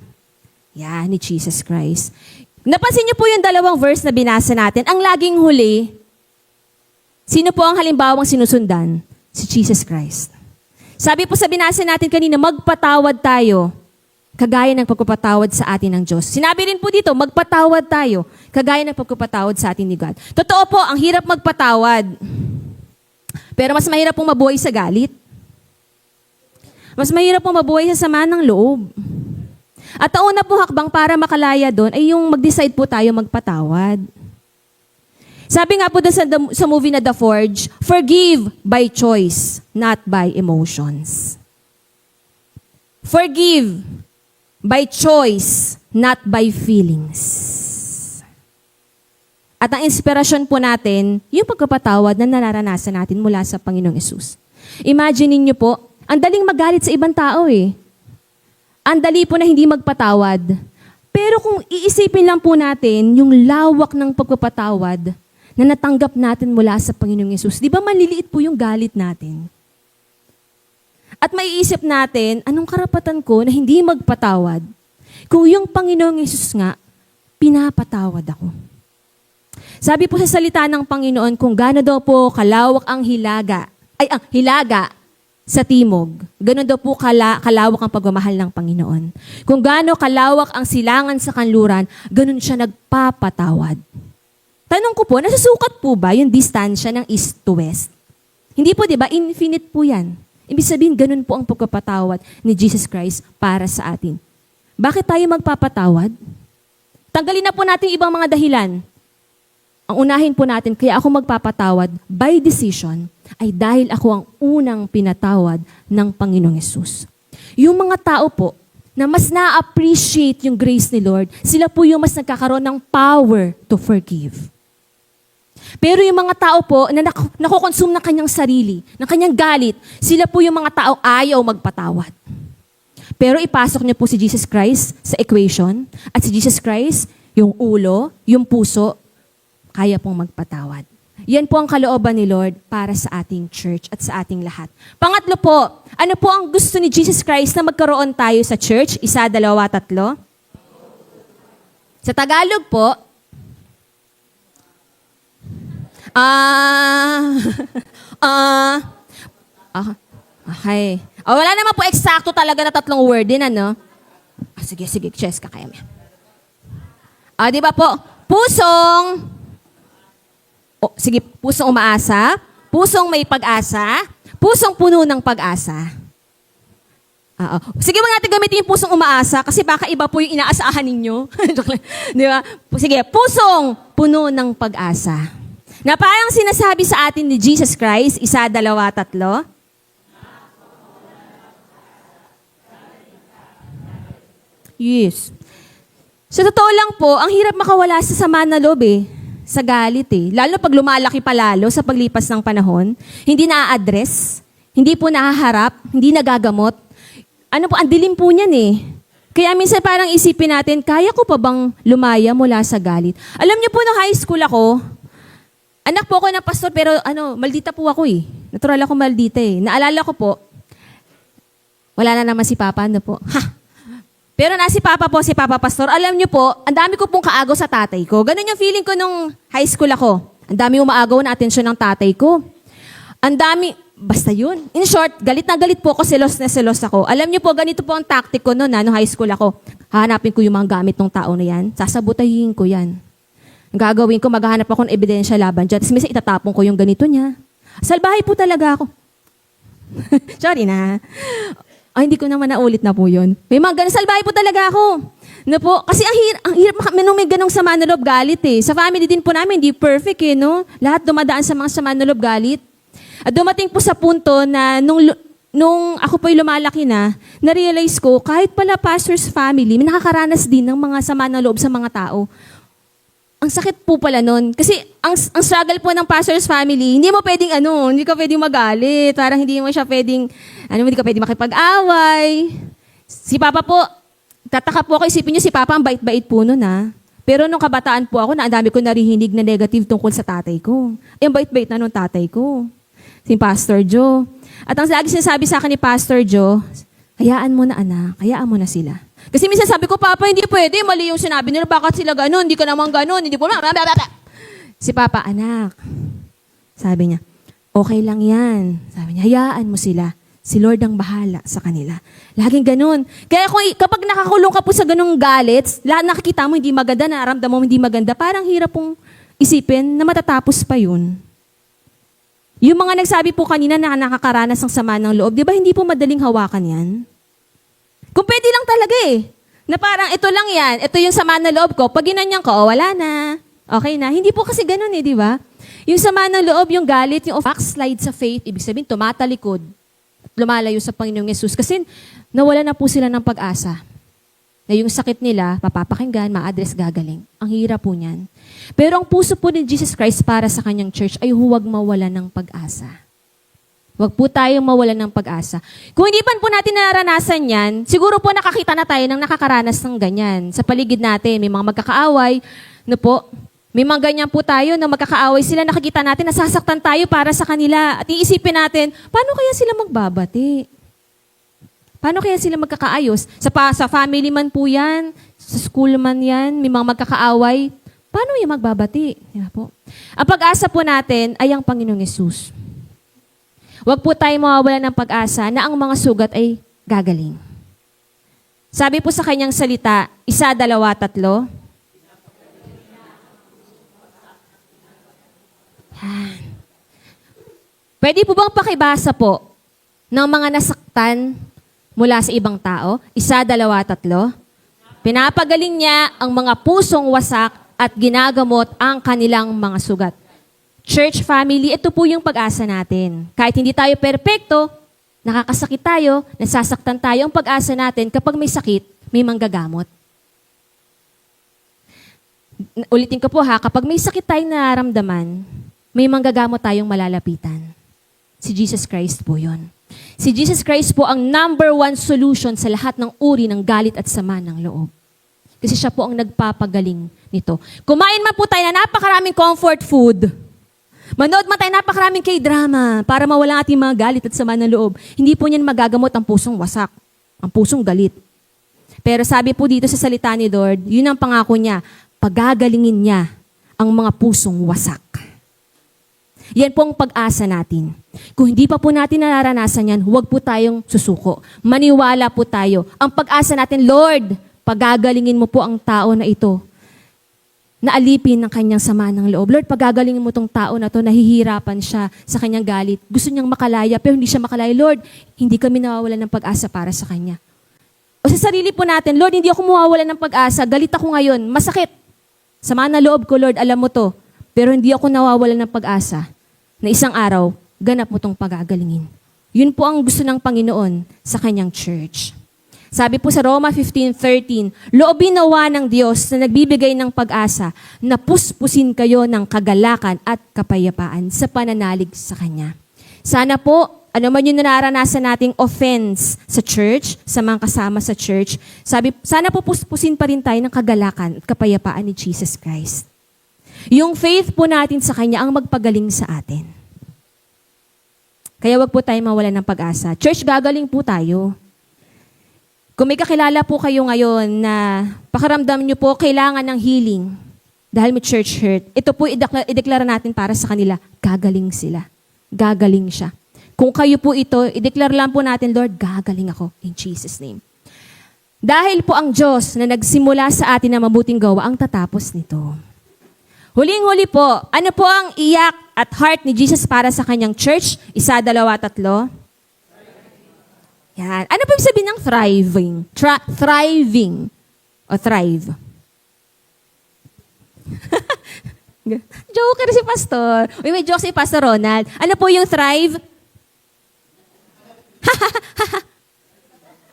A: ni Jesus Christ. Napansin niyo po yung dalawang verse na binasa natin. Ang laging huli, sino po ang halimbawang sinusundan? Si Jesus Christ. Sabi po sa binasa natin kanina, magpatawad tayo, kagaya ng pagpapatawad sa atin ng Diyos. Sinabi rin po dito, magpatawad tayo, kagaya ng pagpapatawad sa atin ni God. Totoo po, ang hirap magpatawad. Pero mas mahirap pong mabuhay sa galit. Mas mahirap pong mabuhay sa sama ng loob. At ang una po hakbang para makalaya doon ay yung mag-decide po tayo magpatawad. Sabi nga po doon sa movie na The Forge, forgive by choice, not by emotions. Forgive by choice, not by feelings. At ang inspirasyon po natin, yung pagkapatawad na nararanasan natin mula sa Panginoong Yesus. Imagine niyo po, ang daling magalit sa ibang tao eh. Ang dali po na hindi magpatawad. Pero kung iisipin lang po natin yung lawak ng pagpapatawad na natanggap natin mula sa Panginoong Yesus, di ba maliliit po yung galit natin? At maiisip natin, anong karapatan ko na hindi magpatawad? Kung yung Panginoong Yesus nga, pinapatawad ako. Sabi po sa salita ng Panginoon, kung gaano daw po kalawak ang hilaga sa timog, ganon daw po kalawak ang pagmamahal ng Panginoon. Kung gaano kalawak ang silangan sa kanluran, ganon siya nagpapatawad. Tanong ko po, nasusukat po ba yung distansya ng east to west? Hindi po, di ba? Infinite po yan. Ibig sabihin, ganun po ang pagpapatawad ni Jesus Christ para sa atin. Bakit tayo magpapatawad? Tanggalin na po natin ibang mga dahilan. Ang unahin po natin, kaya ako magpapatawad by decision, ay dahil ako ang unang pinatawad ng Panginoong Yesus. Yung mga tao po, na mas na-appreciate yung grace ni Lord, sila po yung mas nagkakaroon ng power to forgive. Pero yung mga tao po na nakokonsume ng kanyang sarili, ng kanyang galit, sila po yung mga tao ayaw magpatawad. Pero ipasok niyo po si Jesus Christ sa equation, at si Jesus Christ, yung ulo, yung puso, kaya pong magpatawad. Yan po ang kalooban ni Lord para sa ating church at sa ating lahat. Pangatlo po, ano po ang gusto ni Jesus Christ na magkaroon tayo sa church? 1, 2, 3. Sa Tagalog po, okay. Wala naman po eksakto talaga na 3 word din, ano? Sige, Cheska, kaya mo. Di ba po? Pusong, sige, pusong umaasa, pusong may pag-asa, pusong puno ng pag-asa. Sige, wag natin gamitin yung pusong umaasa kasi baka iba po yung inaasahan ninyo. Di ba? Sige, pusong puno ng pag-asa. Na parang sinasabi sa atin ni Jesus Christ, 1, 2, 3. Yes. Sa totoo lang po, ang hirap makawala sa sama na loob sa galit Lalo pag lumalaki pa lalo sa paglipas ng panahon, hindi na-address, hindi po nahaharap, hindi nagagamot. Ano po, ang dilim po niyan Kaya minsan parang isipin natin, kaya ko pa bang lumaya mula sa galit? Alam niyo po, nung high school ako, anak po ako ng pastor, pero maldita po ako Natural ako maldita Naalala ko po, wala na naman si Papa, po. Pero si Papa Pastor, alam niyo po, ang dami ko pong kaagaw sa tatay ko. Ganun yung feeling ko nung high school ako. Ang dami umaagaw na atensyon ng tatay ko. Ang dami, basta yun. In short, galit na galit po ako, selos na selos ako. Alam niyo po, ganito po ang tactic ko noon, nung high school ako. Hahanapin ko yung mga gamit ng tao na yan. Sasabutahin ko yan. Ang gagawin ko, maghahanap ako ng ebidensya laban dyan. Tapos minsan itatapon ko yung ganito niya. Salbahay po talaga ako. Sorry na. Hindi ko naman naulit na po yun. May mga ganun, salbahay po talaga ako. Po, kasi ang hirap may ganong sama na loob galit Sa family din po namin, hindi perfect no? Lahat dumadaan sa mga sama na loob galit. At dumating po sa punto na nung ako po'y lumalaki na-realize ko, kahit pala pastor's family, may nakakaranas din ng mga sama na loob sa mga tao. Ang sakit po pala nun. Kasi ang struggle po ng pastor's family, hindi mo pwedeng hindi ka pwedeng magalit. Parang hindi mo siya pwedeng, hindi ka pwedeng makipag-away. Si Papa po, tataka po ako, isipin niyo si Papa, ang bait-bait po nun Pero nung kabataan po ako, ang dami ko narinig na negative tungkol sa tatay ko. Ang bait-bait na nung tatay ko. Si Pastor Joe. At ang lagi sinasabi sa akin ni Pastor Joe, hayaan mo na anak, hayaan mo na sila. Kasi minsan sabi ko, Papa, hindi pwede. Mali yung sinabi nila. Bakit sila ganun? Hindi ka naman ganun. Hindi po. Si Papa, anak. Sabi niya, okay lang yan. Sabi niya, hayaan mo sila. Si Lord ang bahala sa kanila. Laging ganun. Kaya kapag nakakulong ka po sa ganung galit, lahat nakikita mo hindi maganda, naramdam mo hindi maganda, parang hirap pong isipin na matatapos pa yun. Yung mga nagsabi po kanina na nakakaranas ng sama ng loob, di ba hindi po madaling hawakan yan? Kung pwede lang talaga Na parang ito lang yan, ito yung sama na loob ko, pag ginanyan ko, wala na, okay na. Hindi po kasi ganun di ba? Yung sama ng loob, yung galit, yung backslide sa faith, ibig sabihin, tumatalikod at lumalayo sa Panginoong Yesus. Kasi nawala na po sila ng pag-asa. Na yung sakit nila, mapapakinggan, ma-address, gagaling. Ang hirap po niyan. Pero ang puso po ni Jesus Christ para sa kanyang church ay huwag mawala ng pag-asa. Huwag po tayong mawalan ng pag-asa. Kung hindi pa po natin naranasan yan, siguro po nakakita na tayo ng nakakaranas ng ganyan. Sa paligid natin, may mga magkakaaway, may mga ganyan po tayo na magkakaaway sila, nakikita natin, nasasaktan tayo para sa kanila. At iisipin natin, paano kaya sila magbabati? Paano kaya sila magkakaayos? Sa family man po yan, sa school man yan, may mga magkakaaway, paano yung magbabati? Diba po? Ang pag-asa po natin ay ang Panginoong Yesus. Huwag po tayo mawawala ng pag-asa na ang mga sugat ay gagaling. Sabi po sa kanyang salita, 1, 2, 3. Pwede po bang pakibasa po ng mga nasaktan mula sa ibang tao? 1, 2, 3. Pinapagaling niya ang mga pusong wasak at ginagamot ang kanilang mga sugat. Church family, ito po yung pag-asa natin. Kahit hindi tayo perpekto, nakakasakit tayo, nasasaktan tayo, ang pag-asa natin, kapag may sakit, may manggagamot. Ulitin ko po kapag may sakit tayong nararamdaman, may manggagamot tayong malalapitan. Si Jesus Christ po yun. Si Jesus Christ po ang number 1 solution sa lahat ng uri ng galit at sama ng loob. Kasi siya po ang nagpapagaling nito. Kumain man po tayo na napakaraming comfort food. Manood man tayo napakaraming K-drama para mawala ang ating mga galit at sama ng loob. Hindi po niyan magagamot ang pusong wasak, ang pusong galit. Pero sabi po dito sa salita ni Lord, yun ang pangako niya, pagagalingin niya ang mga pusong wasak. Yan po ang pag-asa natin. Kung hindi pa po natin nararanasan yan, huwag po tayong susuko. Maniwala po tayo. Ang pag-asa natin, Lord, pagagalingin mo po ang tao na ito na alipin ng kanyang sama ng loob. Lord, pagagalingin mo tong tao na to, nahihirapan siya sa kanyang galit. Gusto niyang makalaya, pero hindi siya makalaya. Lord, hindi kami nawawalan ng pag-asa para sa kanya. O sa sarili po natin, Lord, hindi ako mawawalan ng pag-asa. Galit ako ngayon. Masakit. Sama ng loob ko, Lord, alam mo to. Pero hindi ako nawawalan ng pag-asa na isang araw, ganap mo tong pagagalingin. Yun po ang gusto ng Panginoon sa kanyang church. Sabi po sa Roma 15:13, loobin nawa ng Diyos na nagbibigay ng pag-asa na puspusin kayo ng kagalakan at kapayapaan sa pananalig sa Kanya. Sana po, ano man yung nararanasan nating offense sa church, sa mga kasama sa church, sana po puspusin pa rin tayo ng kagalakan at kapayapaan ni Jesus Christ. Yung faith po natin sa Kanya ang magpagaling sa atin. Kaya wag po tayo mawalan ng pag-asa. Church, gagaling po tayo. Kung may kakilala po kayo ngayon na pakaramdam nyo po kailangan ng healing dahil may church hurt, ito po ideklara natin para sa kanila, gagaling sila. Gagaling siya. Kung kayo po ito, ideklara lang po natin, Lord, gagaling ako in Jesus' name. Dahil po ang Diyos na nagsimula sa atin na mabuting gawa ang tatapos nito. Huling-huli po, ano po ang iyak at heart ni Jesus para sa kanyang church? 1, 2, 3. Yan. Ano po yung sabihin ng thriving? Thriving. O thrive. Joker si Pastor. Uy, may joke si Pastor Ronald. Ano po yung thrive?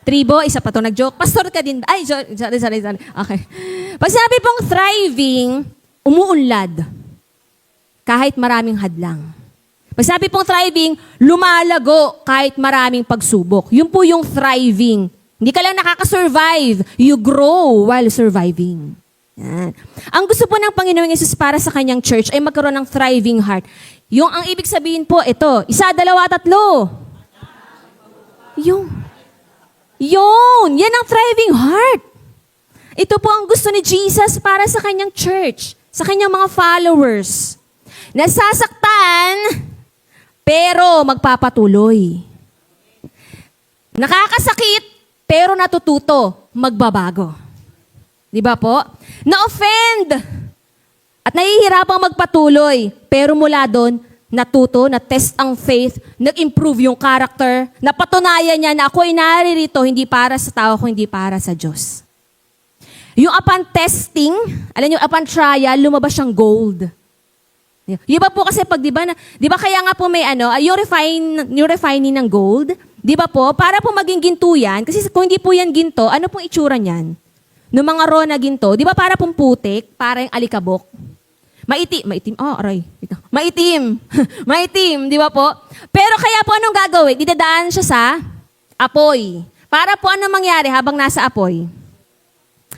A: Tribo, isa pa to nag-joke. Pastor ka din. Ay, sorry. Okay. Pag sabi pong thriving, umuunlad. Kahit maraming hadlang. Pag sabi pong thriving, lumalago kahit maraming pagsubok. Yun po yung thriving. Hindi ka lang nakaka-survive. You grow while surviving. Yan. Ang gusto po ng Panginoong Yesus para sa kanyang church ay magkaroon ng thriving heart. Yung ang ibig sabihin po, ito, 1, 2, 3. Yun. Yan ang thriving heart. Ito po ang gusto ni Jesus para sa kanyang church, sa kanyang mga followers. Nasasaktan, pero magpapatuloy. Nakakasakit, pero natututo, magbabago. Di ba po? Na-offend at nahihirapang magpatuloy, pero mula doon, natuto, na-test ang faith, nag-improve yung character, napatunayan niya na ako ay naririto hindi para sa tao, kundi para sa Diyos. Yung upon testing, alam niyo, upon trial, lumabas siyang gold. Yung iba po kasi pag, di ba kaya nga po may yung refining ng gold, di ba po, para po maging ginto yan, kasi kung hindi po yan ginto, ano pong itsura niyan? Noong mga raw na ginto, di ba para pong putik, para yung alikabok? Maitim, di ba po? Pero kaya po anong gagawin? Didadaan siya sa apoy. Para po ano mangyari habang nasa apoy?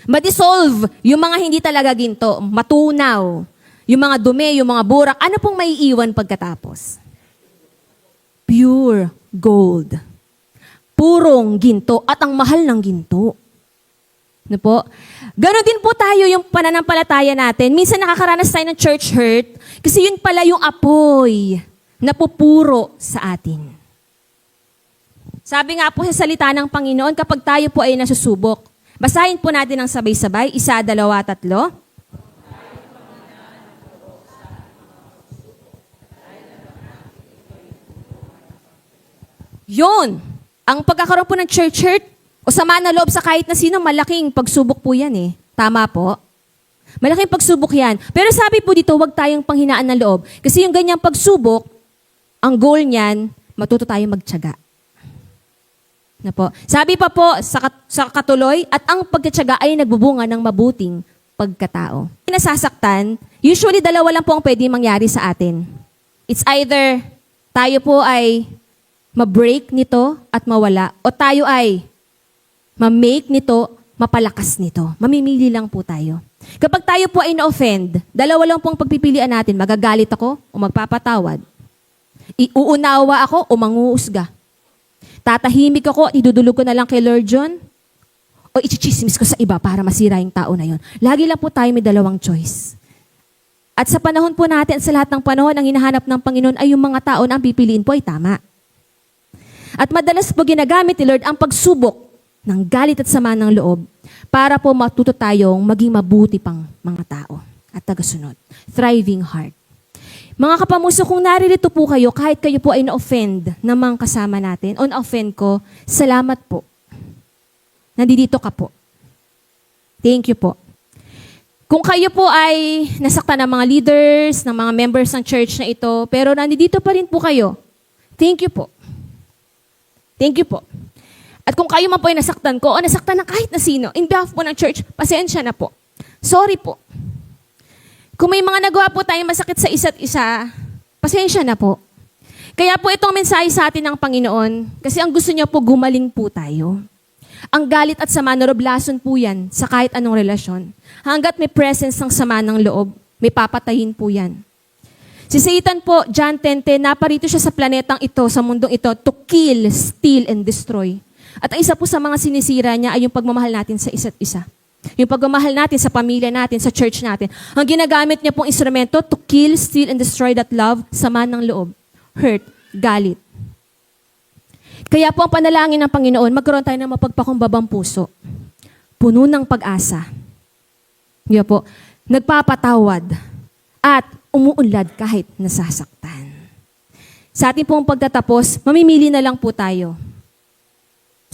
A: Ma-dissolve yung mga hindi talaga ginto, matunaw. Yung mga dumi, yung mga burak, ano pong maiiwan pagkatapos? Pure gold. Purong ginto at ang mahal ng ginto. Ano po? Ganon din po tayo yung pananampalataya natin. Minsan nakakaranas tayo ng church hurt kasi yun pala yung apoy na pupuro sa atin. Sabi nga po sa salita ng Panginoon, kapag tayo po ay nasusubok, basahin po natin ng sabay-sabay, 1, 2, 3. Yun. Ang pagkakaroon po ng church hurt o sama na loob sa kahit na sino, malaking pagsubok po yan eh. Tama po? Malaking pagsubok yan. Pero sabi po dito, huwag tayong panghinaan ng loob. Kasi yung ganyang pagsubok, ang goal niyan, matuto tayong magtiyaga. Na po. Sabi pa po sa katuloy, at ang pagtitiyaga ay nagbubunga ng mabuting pagkatao. Nasasaktan, usually 2 lang po ang pwede mangyari sa atin. It's either tayo po ay ma-break nito at mawala, o tayo ay ma-make nito, mapalakas nito. Mamimili lang po tayo. Kapag tayo po ay na-offend, dalawa lang pong pagpipilian natin, magagalit ako o magpapatawad. Iuunawa ako o manguusga. Tatahimik ako at idudulog ko na lang kay Lord John o ichichismis ko sa iba para masira yung tao na yon. Lagi lang po tayo may dalawang choice. At sa panahon po natin, sa lahat ng panahon, ang hinahanap ng Panginoon ay yung mga tao na ang pipiliin po ay tama. At madalas po ginagamit ni Lord ang pagsubok ng galit at sama ng loob para po matuto tayong maging mabuti pang mga tao at tagasunod. Thriving heart. Mga kapamuso, kung naririto po kayo, kahit kayo po ay na-offend ng mga kasama natin, o na-offend ko, salamat po. Nandito ka po. Thank you po. Kung kayo po ay nasaktan ng mga leaders, ng mga members ng church na ito, pero nandito pa rin po kayo, thank you po. Thank you po. At kung kayo man po ay nasaktan ko, o nasaktan ng kahit na sino, in behalf po ng church, pasensya na po. Sorry po. Kung may mga nagawa po tayong masakit sa isa't isa, pasensya na po. Kaya po itong mensahe sa atin ng Panginoon, kasi ang gusto niya po gumaling po tayo. Ang galit at sama ng loob, lason po yan sa kahit anong relasyon. Hanggat may presence ng sama ng loob, may papatayin po yan. Si Satan po, John 10:10, naparito siya sa planetang ito, sa mundong ito, to kill, steal, and destroy. At ang isa po sa mga sinisira niya ay yung pagmamahal natin sa isa't isa. Yung pagmamahal natin sa pamilya natin, sa church natin. Ang ginagamit niya pong instrumento, to kill, steal, and destroy that love, sama ng loob, hurt, galit. Kaya po ang panalangin ng Panginoon, magkaroon tayo ng mapagpakumbabang puso. Puno ng pag-asa. Yan po, nagpapatawad at umuunlad kahit nasasaktan. Sa ating pong pagtatapos, mamimili na lang po tayo.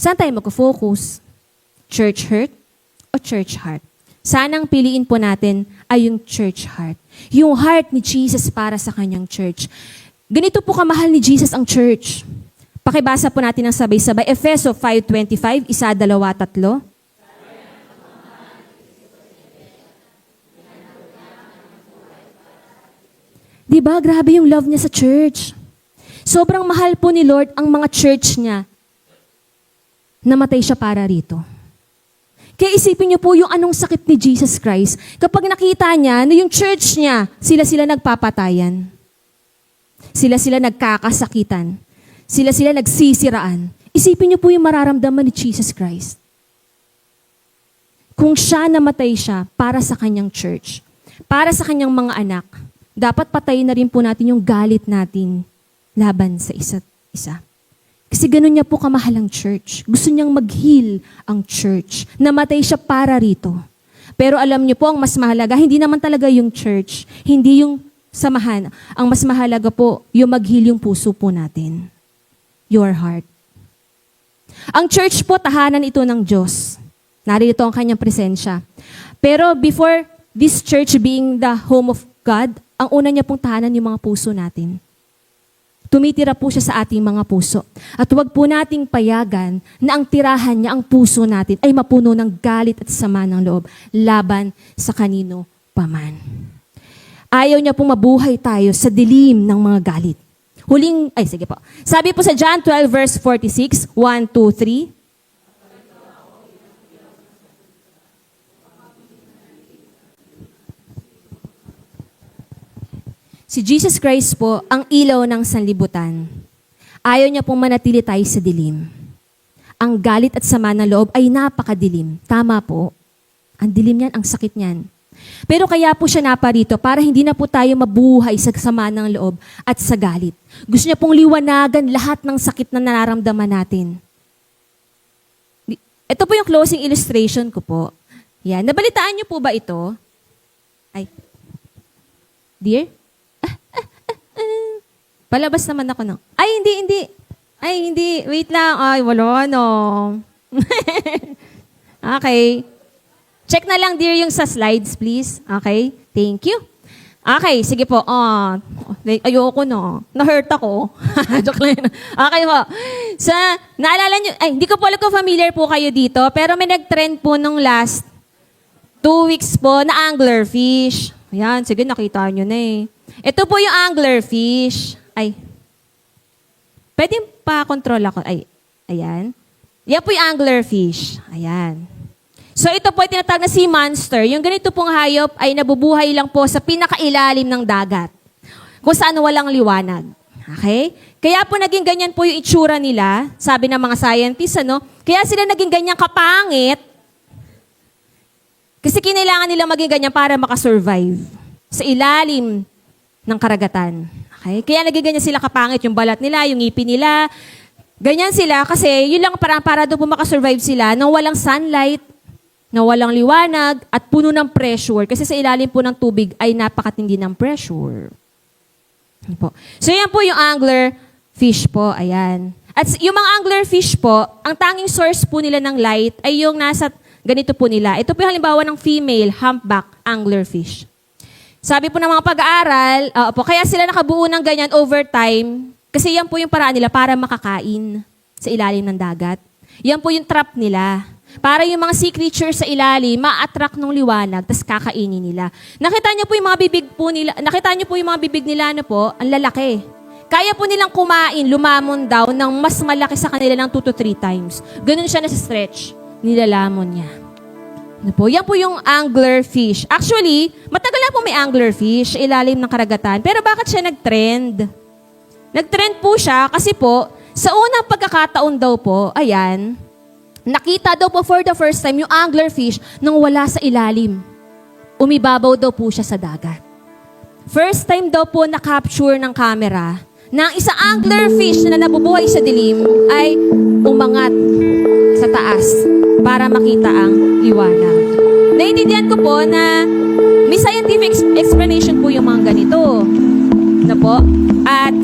A: Saan tayo mag-focus? Church hurt o church heart? Sanang piliin po natin ay yung church heart. Yung heart ni Jesus para sa kanyang church. Ganito po kamahal ni Jesus ang church. Pakibasa po natin ng sabay-sabay. Efeso 5:25, 1, 2, 3. Diba? Grabe yung love niya sa church. Sobrang mahal po ni Lord ang mga church niya. Namatay siya para rito. Kaya isipin niyo po yung anong sakit ni Jesus Christ kapag nakita niya na yung church niya, sila nagpapatayan. Sila nagkakasakitan. Sila nagsisiraan. Isipin niyo po yung mararamdaman ni Jesus Christ. Kung siya namatay siya para sa kanyang church, para sa kanyang mga anak, dapat patayin na rin po natin yung galit natin laban sa isa't isa. Kasi ganun niya po kamahal ang church. Gusto niyang mag-heal ang church. Namatay siya para rito. Pero alam niyo po, ang mas mahalaga, hindi naman talaga yung church, hindi yung samahan. Ang mas mahalaga po, yung mag-heal yung puso po natin. Your heart. Ang church po, tahanan ito ng Diyos. Narito ang kanyang presensya. Pero before this church being the home of God, ang una niya pong tahanan yung mga puso natin. Tumitira po siya sa ating mga puso. At huwag po nating payagan na ang tirahan niya, ang puso natin, ay mapuno ng galit at sama ng loob laban sa kanino paman. Ayaw niya pong mabuhay tayo sa dilim ng mga galit. Sige po. Sabi po sa John 12 verse 46, 1, 2, 3. Si Jesus Christ po, ang ilaw ng sanlibutan. Ayaw niya pong manatili tayo sa dilim. Ang galit at sama ng loob ay napakadilim. Tama po. Ang dilim niyan, ang sakit niyan. Pero kaya po siya naparito para hindi na po tayo mabuhay sa sama ng loob at sa galit. Gusto niya pong liwanagan lahat ng sakit na nararamdaman natin. Ito po yung closing illustration ko po. Yan. Nabalitaan niyo po ba ito? Dear? Palabas naman ako no. Hindi. Hindi. Wait lang. Wala no. Okay. Check na lang dear yung sa slides, please. Okay? Thank you. Okay, sige po. Ayoko no. Na-hurt ako. Joke lang. Okay po. Naalala nyo, hindi ko po alam kung familiar po kayo dito, pero may nag-trend po nung last 2 weeks po na anglerfish. Ayan, sige, nakita nyo na eh. Ito po yung anglerfish. Pwede pa-control ako. Ayan. Yan po yung anglerfish. Ayan. So ito po ay tinatawag na sea monster. Yung ganito pong hayop ay nabubuhay lang po sa pinakailalim ng dagat, kung saan walang liwanag. Okay? Kaya po naging ganyan po yung itsura nila, sabi ng mga scientists, ano? Kaya sila naging ganyan kapangit, kasi kinailangan nila maging ganyan para makasurvive sa ilalim ng karagatan. Okay? Kaya naging ganyan sila kapangit, yung balat nila, yung ngipin nila. Ganyan sila kasi yun lang para daw po makasurvive sila nang walang sunlight, na walang liwanag, at puno ng pressure. Kasi sa ilalim po ng tubig ay napakatindi ng pressure. Yan po. So yan po yung angler fish po. Ayan. At yung mga angler fish po, ang tanging source po nila ng light ay yung nasa ganito po nila. Ito po yung halimbawa ng female humpback angler fish. Sabi po ng mga pag-aaral, kaya sila nakabuo ng ganyan over time, kasi yan po yung paraan nila para makakain sa ilalim ng dagat. Yan po yung trap nila. Para yung mga sea creatures sa ilalim, ma-attract ng liwanag, tas kakainin nila. Nakita niyo po yung mga bibig po nila, nakita niyo po yung mga bibig nila, ano po, ang lalaki. Kaya po nilang kumain, lumamon daw ng mas malaki sa kanila ng 2 to 3 times. Ganun siya na stretch, nilalamon niya. Ano po? Yan po yung angler fish. Actually, matagal na po may angler fish sa ilalim ng karagatan. Pero bakit siya nag-trend? Nag-trend po siya kasi po, sa unang pagkakataon daw po, ayan, nakita daw po for the first time yung anglerfish nang wala sa ilalim. Umibabaw daw po siya sa dagat. First time daw po na-capture ng camera na ang isang anglerfish na nabubuhay sa dilim ay umangat sa taas para makita ang liwanag. Naiintindihan ko po na may scientific explanation po yung mga ganito. Na po? At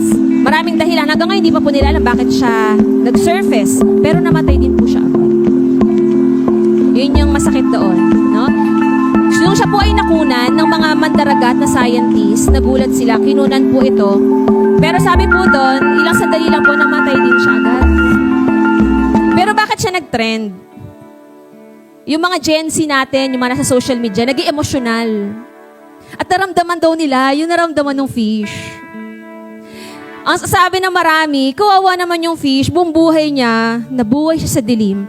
A: maraming dahilan. Hanggang ngayon, hindi pa po nila alam bakit siya nag-surface. Pero namatay din po siya agad. Yun yung masakit doon. No? Nung siya po ay nakunan ng mga mandaragat na scientists, nagulat sila, kinunan po ito. Pero sabi po doon, ilang sandali lang po namatay din siya agad. Pero bakit siya nag-trend? Yung mga Gen Z natin, yung mga nasa social media, naging emosyonal. At naramdaman daw nila, yung naramdaman ng fish. Ang sasabi ng marami, kawawa naman yung fish, buong buhay niya, nabuhay siya sa dilim.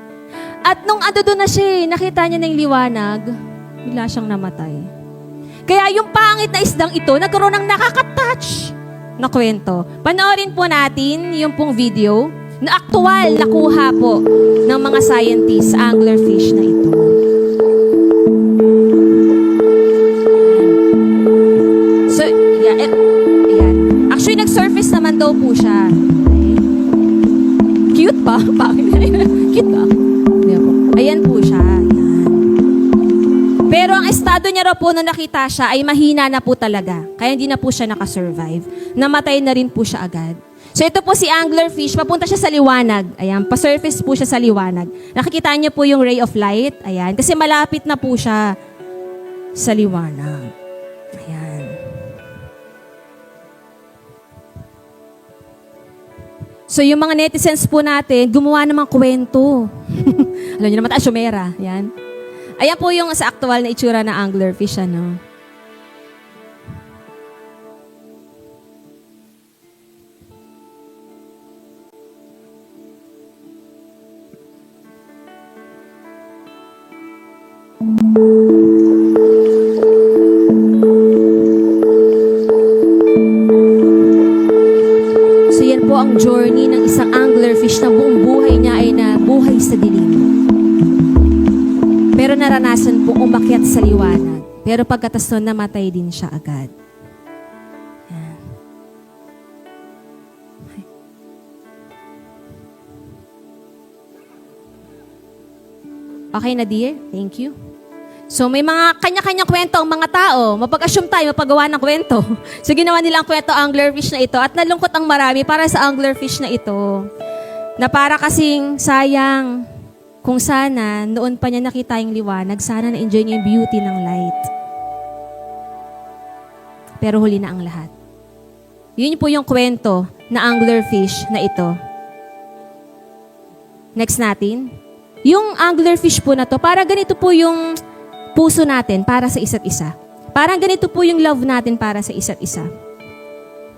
A: At nung ando doon na siya, nakita niya na yung liwanag, bigla siyang namatay. Kaya yung pangit na isdang ito, nagkaroon ng nakaka-touch na kwento. Panoorin po natin yung pong video na aktual nakuha po ng mga scientists sa anglerfish na ito. So, yan. Actually, nag-surface naman daw po siya. Cute pa? Cute ba? Ayan po siya. Ayan. Pero ang estado niya raw po nung nakita siya ay mahina na po talaga. Kaya hindi na po siya nakasurvive. Namatay na rin po siya agad. So ito po si anglerfish, papunta siya sa liwanag. Ayan, pa-surface po siya sa liwanag. Nakikita niyo po yung ray of light. Ayan, kasi malapit na po siya sa liwanag. Ayan. So yung mga netizens po natin, gumawa ng mga kwento. Alam niyo naman, asyomera. Ayan. Ayan po yung sa actual na itsura ng anglerfish, ano. So yan po ang journey ng isang anglerfish na buong buhay niya ay nabuhay sa dilim. Pero naranasan po umakyat sa liwanag. Pero pagkatas nun, namatay din siya agad. Yan. Okay na, dear? Thank you. So may mga kanya-kanya kwento ang mga tao. Mapag-assume tayo, mapagawa ng kwento. So ginawa nila ang kwento anglerfish na ito at nalungkot ang marami para sa anglerfish na ito. Na para kasing sayang kung sana noon pa niya nakita yung liwanag, sana na-enjoy niya yung beauty ng light. Pero huli na ang lahat. Yun po yung kwento na anglerfish na ito. Next natin. Yung anglerfish po na to, para ganito po yung puso natin para sa isa't isa. Parang ganito po yung love natin para sa isa't isa.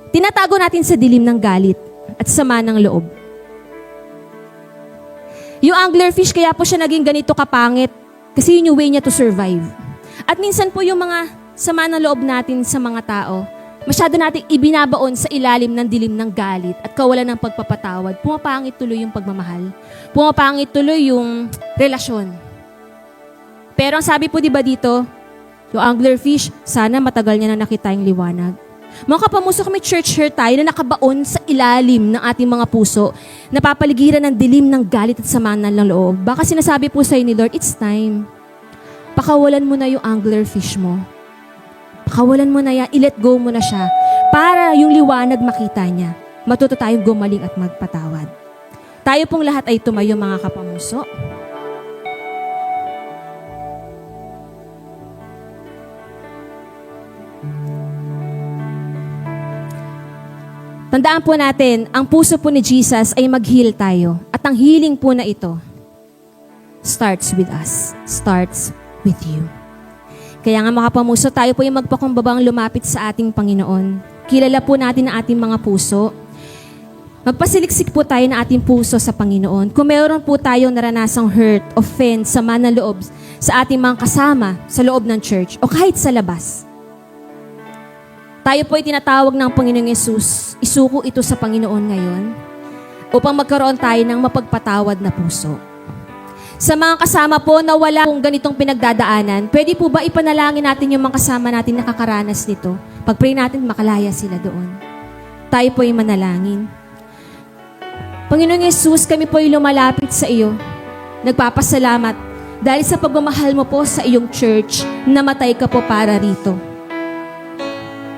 A: Tinatago natin sa dilim ng galit at sama ng loob. Yung anglerfish, kaya po siya naging ganito kapangit. Kasi yun yung way niya to survive. At minsan po yung mga sama ng loob natin sa mga tao, masyado nating ibinabaon sa ilalim ng dilim ng galit at kawalan ng pagpapatawad. Pumapangit tuloy yung pagmamahal. Pumapangit tuloy yung relasyon. Pero ang sabi po diba dito, yung anglerfish, sana matagal niya na nakita yung liwanag. Mga kapamuso, kami church hurt tayo na nakabaon sa ilalim ng ating mga puso, napapaligiran ng dilim ng galit at samaan ng loob. Baka sinasabi po sa'yo ni Lord, it's time. Pakawalan mo na yung anglerfish mo. Pakawalan mo na yan, i-let go mo na siya para yung liwanag makita niya. Matuto tayong gumaling at magpatawad. Tayo pong lahat ay tumayo, mga kapamuso. Tandaan po natin, ang puso po ni Jesus ay mag-heal tayo. At ang healing po na ito starts with us. Starts with you. Kaya nga mga pamuso, tayo po yung magpakumbabang lumapit sa ating Panginoon. Kilala po natin ang ating mga puso. Magpasiliksik po tayo ng ating puso sa Panginoon. Kung meron po tayong naranasang hurt, offense, sama ng loob sa ating mga kasama sa loob ng church o kahit sa labas. Tayo po ay tinatawag ng Panginoong Yesus, isuko ito sa Panginoon ngayon upang magkaroon tayo ng mapagpatawad na puso. Sa mga kasama po na wala pong ganitong pinagdadaanan, pwede po ba ipanalangin natin yung mga kasama natin na nakakaranas nito? Pag-pray natin, makalaya sila doon. Tayo po ay manalangin. Panginoong Yesus, kami po ay lumalapit sa iyo. Nagpapasalamat dahil sa pagmamahal mo po sa iyong church, namatay ka po para rito.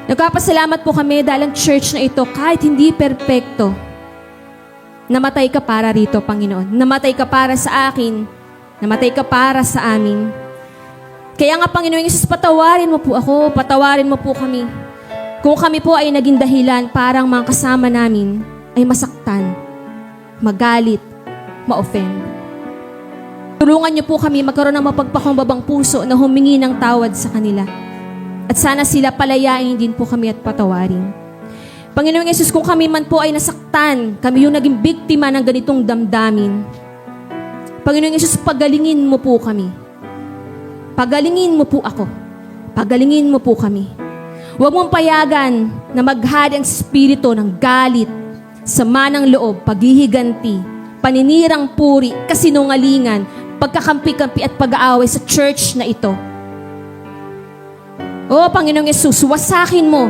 A: Nagpapasalamat po kami dahil ang church na ito, kahit hindi perpekto, namatay ka para rito, Panginoon. Namatay ka para sa akin. Namatay ka para sa amin. Kaya nga, Panginoon Jesus, patawarin mo po ako. Patawarin mo po kami. Kung kami po ay naging dahilan parang mga kasama namin ay masaktan, magalit, ma-offend. Tulungan niyo po kami magkaroon ng mapagpakumbabang puso na humingi ng tawad sa kanila. At sana sila palayain din po kami at patawarin. Panginoong Yesus, kung kami man po ay nasaktan, kami yung naging biktima ng ganitong damdamin, Panginoong Yesus, pagalingin mo po kami. Pagalingin mo po ako. Pagalingin mo po kami. Huwag mong payagan na maghari ang espiritu ng galit, sama ng loob, paghihiganti, paninirang puri, kasinungalingan, pagkakampi-kampi at pag-aaway sa church na ito. O Panginoong Yesus, wasakin mo,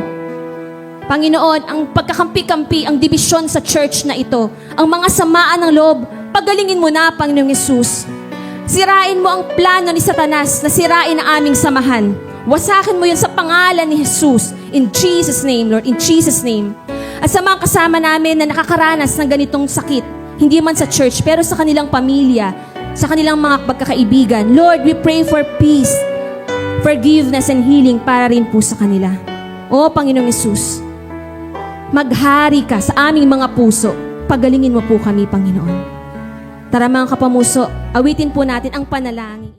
A: Panginoon, ang pagkakampi-kampi, ang dibisyon sa church na ito, ang mga samaan ng loob, pagalingin mo na, Panginoong Yesus. Sirain mo ang plano ni Satanas na sirain ang aming samahan. Wasakin mo yun sa pangalan ni Jesus. In Jesus' name, Lord, in Jesus' name. At sa mga kasama namin na nakakaranas ng ganitong sakit, hindi man sa church, pero sa kanilang pamilya, sa kanilang mga pagkakaibigan, Lord, we pray for peace, forgiveness and healing para rin po sa kanila. O Panginoong Yesus, maghari ka sa aming mga puso. Pagalingin mo po kami, Panginoon. Tara mga kapamuso, awitin po natin ang panalangin.